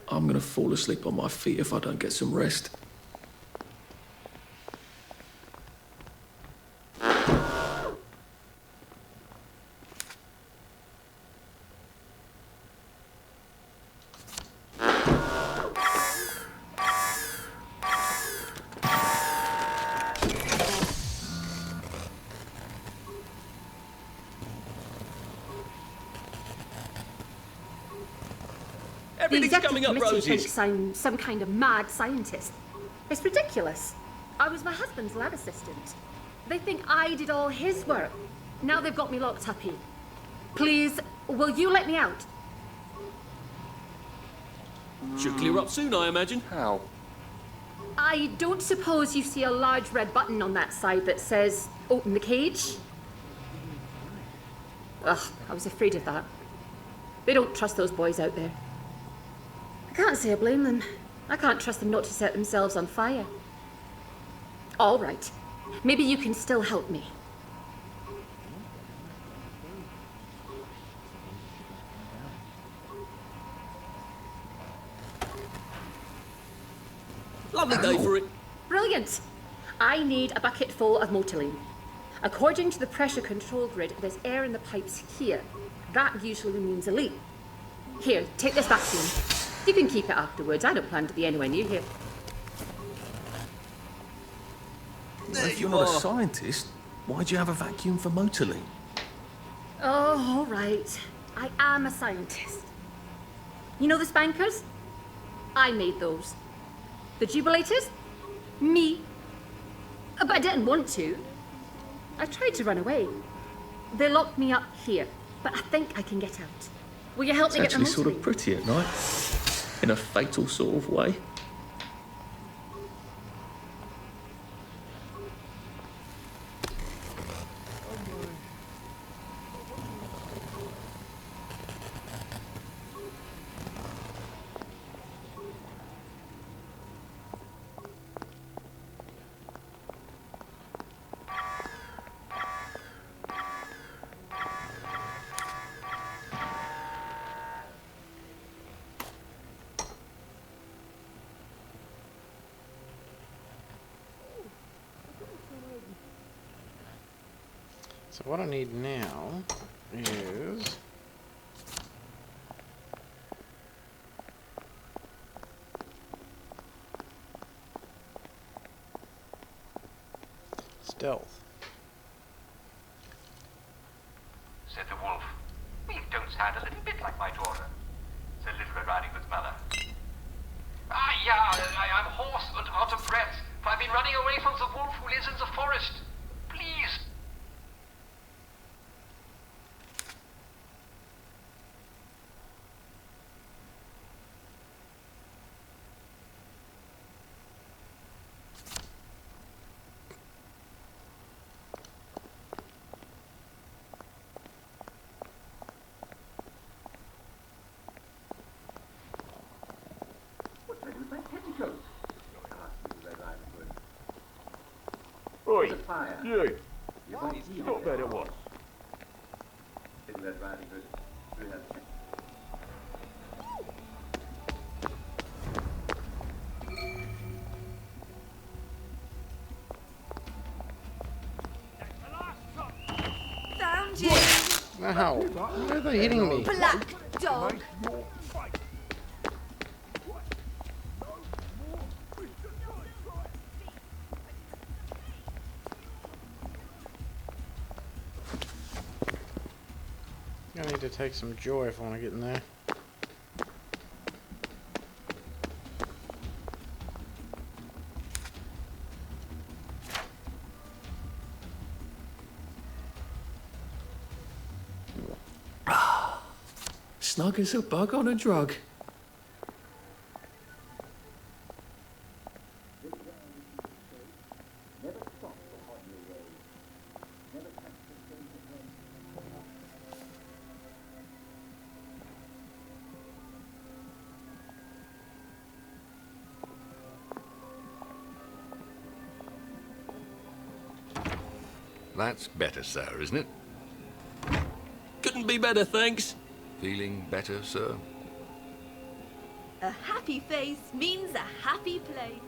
I'm gonna fall asleep on my feet if I don't get some rest. The Everything's executive coming up committee roses. thinks I'm some kind of mad scientist. It's ridiculous. I was my husband's lab assistant. They think I did all his work. Now they've got me locked up here. Please, will you let me out? Should clear up soon, I imagine. How? I don't suppose you see a large red button on that side that says, open the cage? Ugh, I was afraid of that. They don't trust those boys out there. I can't say I blame them. I can't trust them not to set themselves on fire. All right. Maybe you can still help me. Lovely day for it. Brilliant. I need a bucket full of motoline. According to the pressure control grid, there's air in the pipes here. That usually means a leak. Here, take this vacuum. You can keep it afterwards. I don't plan to be anywhere near here. Well, if you're not a scientist, why'd you have a vacuum for motoline? Oh, all right. I am a scientist. You know the spankers? I made those. The jubilators? Me. But I didn't want to. I tried to run away. They locked me up here, but I think I can get out. Will you help It's me get the actually motoline? sort of pretty at night, in a fatal sort of way. So what I need now is stealth. Said the wolf. Well, you don't sound a little bit like my daughter, said Little Red Riding Hood's mother. I'm hoarse and out of breath, for I've been running away from the wolf who lives in the forest. Please. Oi, There's a fire. you. You might see Stop it. that at once. Isn't that right? Good. Good. Found you! Ow! Why are they hitting me? Black dog! I need to take some joy if I want to get in there. Snug as a bug on a drug. That's better, sir, isn't it? Couldn't be better, thanks. Feeling better, sir? A happy face means a happy place.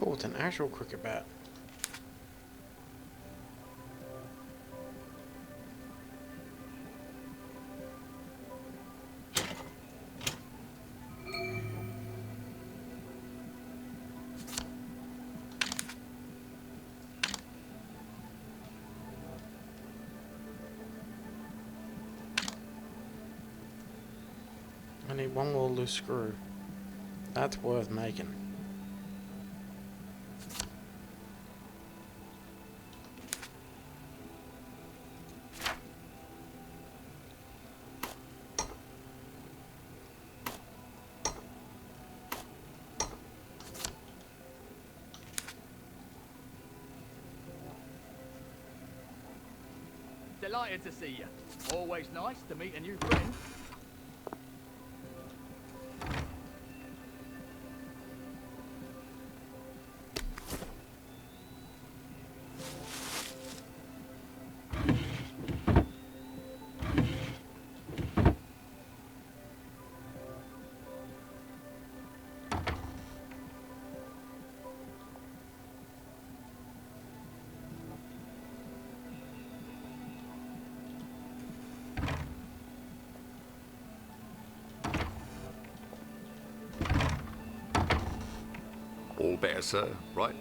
Oh, it's an actual cricket bat. I need one more loose screw. That's worth making. Delighted to see you. Always nice to meet a new friend. All better, sir, right?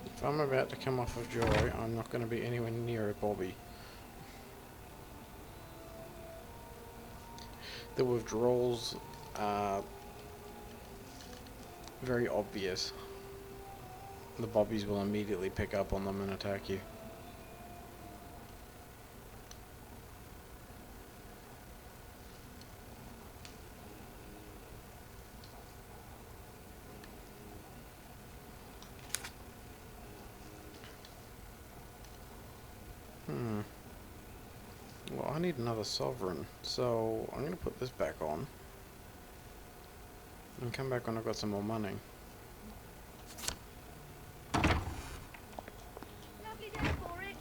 If I'm about to come off of joy, I'm not going to be anywhere near a Bobby. The withdrawals are very obvious. The Bobbies will immediately pick up on them and attack you. Well, I need another sovereign, so I'm going to put this back on and come back when I've got some more money. Lovely day for it.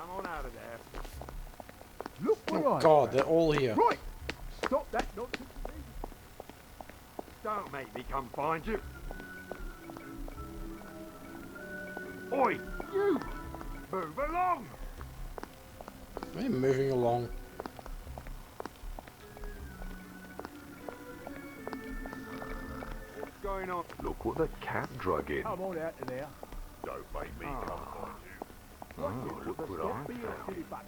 Come on out of there. Look what Oh I God, found. they're all here. Right. Stop that nonsense. Don't make me come find you. Oi, you! Move along! They're moving along. What's going on? Look what the cat drug in. Come on out of there. Don't make me come find you. Right, Oh, look what I Be a found. silly butt.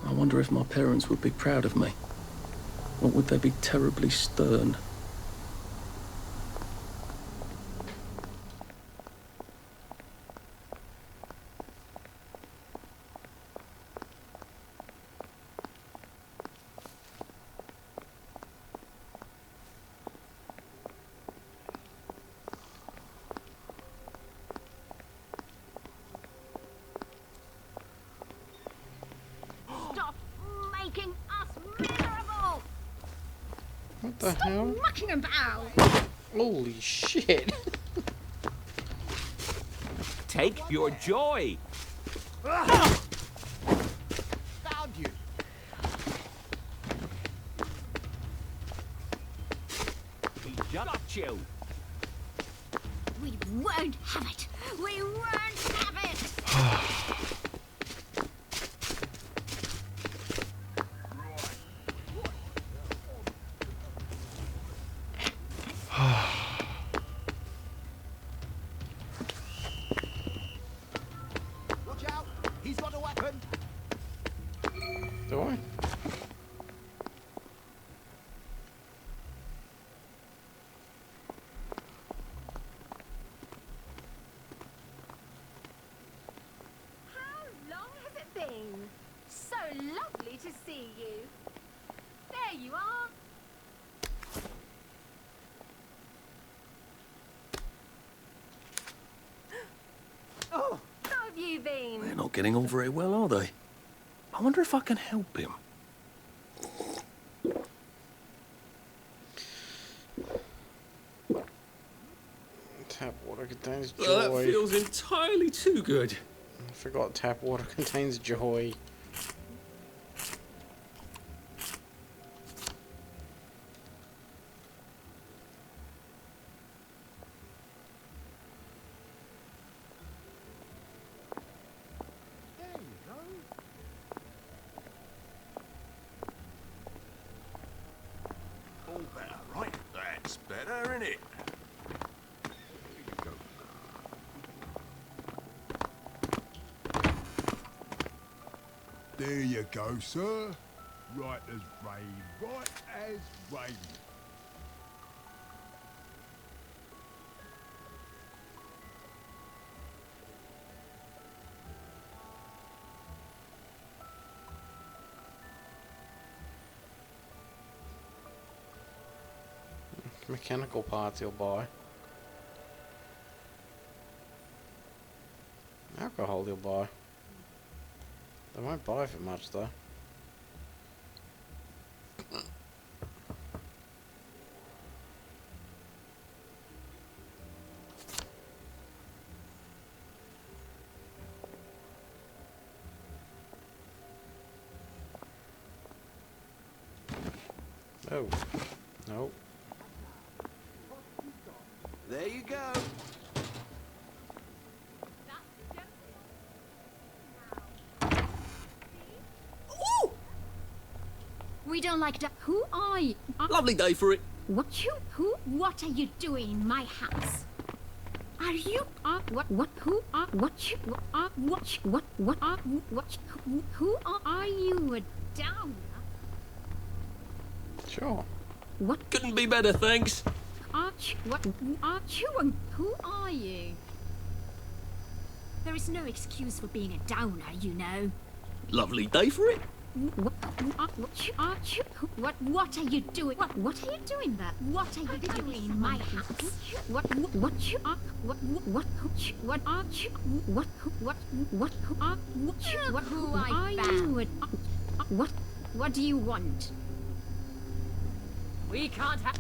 I wonder if my parents would be proud of me. Or would they be terribly stern? Stop making us miserable! What the Stop hell? mucking about! Holy shit! Take your joy. Found you. He just got you. We won't have it! We won't have it! Watch out! He's got a weapon. Do I? How long has it been? So lovely to see you. There you are. Oh, How have you been? They're not getting on very well, are they? I wonder if I can help him. Tap water contains joy. That feels entirely too good. I forgot tap water contains joy. there you go. All better, right? That's better, isn't it? There you go, sir. Right as rain. Right as rain. Mechanical parts you'll buy. Alcohol you'll buy. They won't buy for much though. Oh, no. There you go. Ooh! We don't like that. Who are you? Lovely day for it. What are you doing in my house? Are you, who are you, a downer? Sure. What? Couldn't be better, thanks. Who are you? There is no excuse for being a downer, you know. Lovely day for it. What are you doing? What are you doing there? What are you doing in my house? What do you want? We can't have.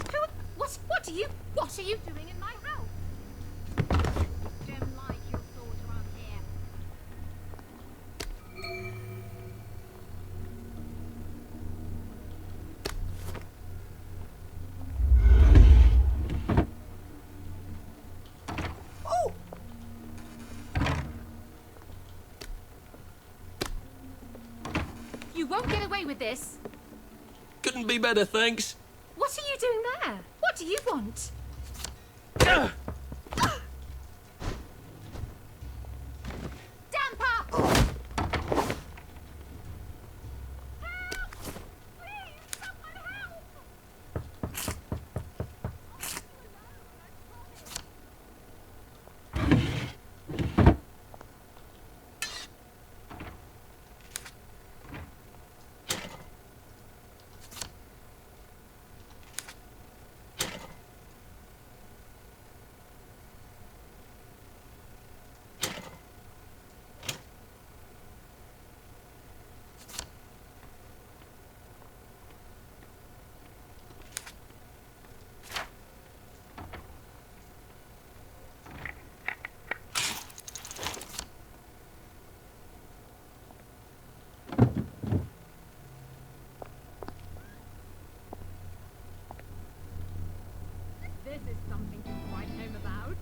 What are you doing in my house? Don't like your thoughts around here. Oh! You won't get away with this. Couldn't be better, thanks. What are you doing there? What do you want? This is something to write home about.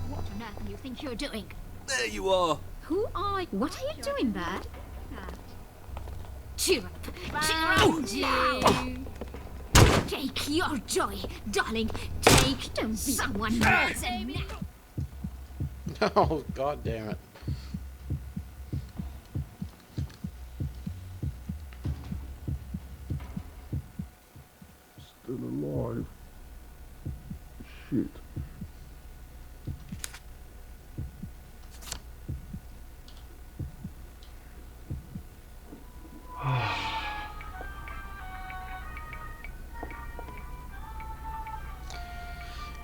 What on earth do you think you're doing? There you are. What are you doing there? Cheer up. Found you. Take your joy, darling. Don't be someone else. Oh, god damn it. Still alive. Shit.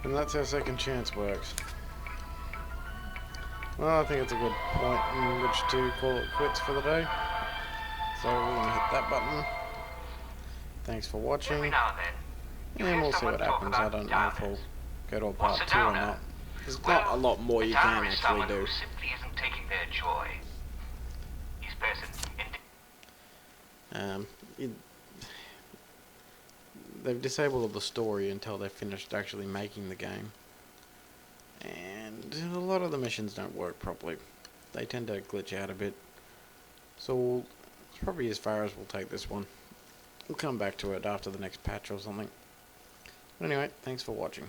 And that's how second chance works. Well, I think it's a good point in which to call it quits for the day. So we're going to hit that button. Thanks for watching. And we'll see what happens. I don't know if we'll go to a part 2 or not. There's not a lot more you can actually do. Simply isn't taking their joy. Each person they've disabled the story until they've finished actually making the game. And a lot of the missions don't work properly. They tend to glitch out a bit. So it's probably as far as we'll take this one. We'll come back to it after the next patch or something. But anyway, thanks for watching.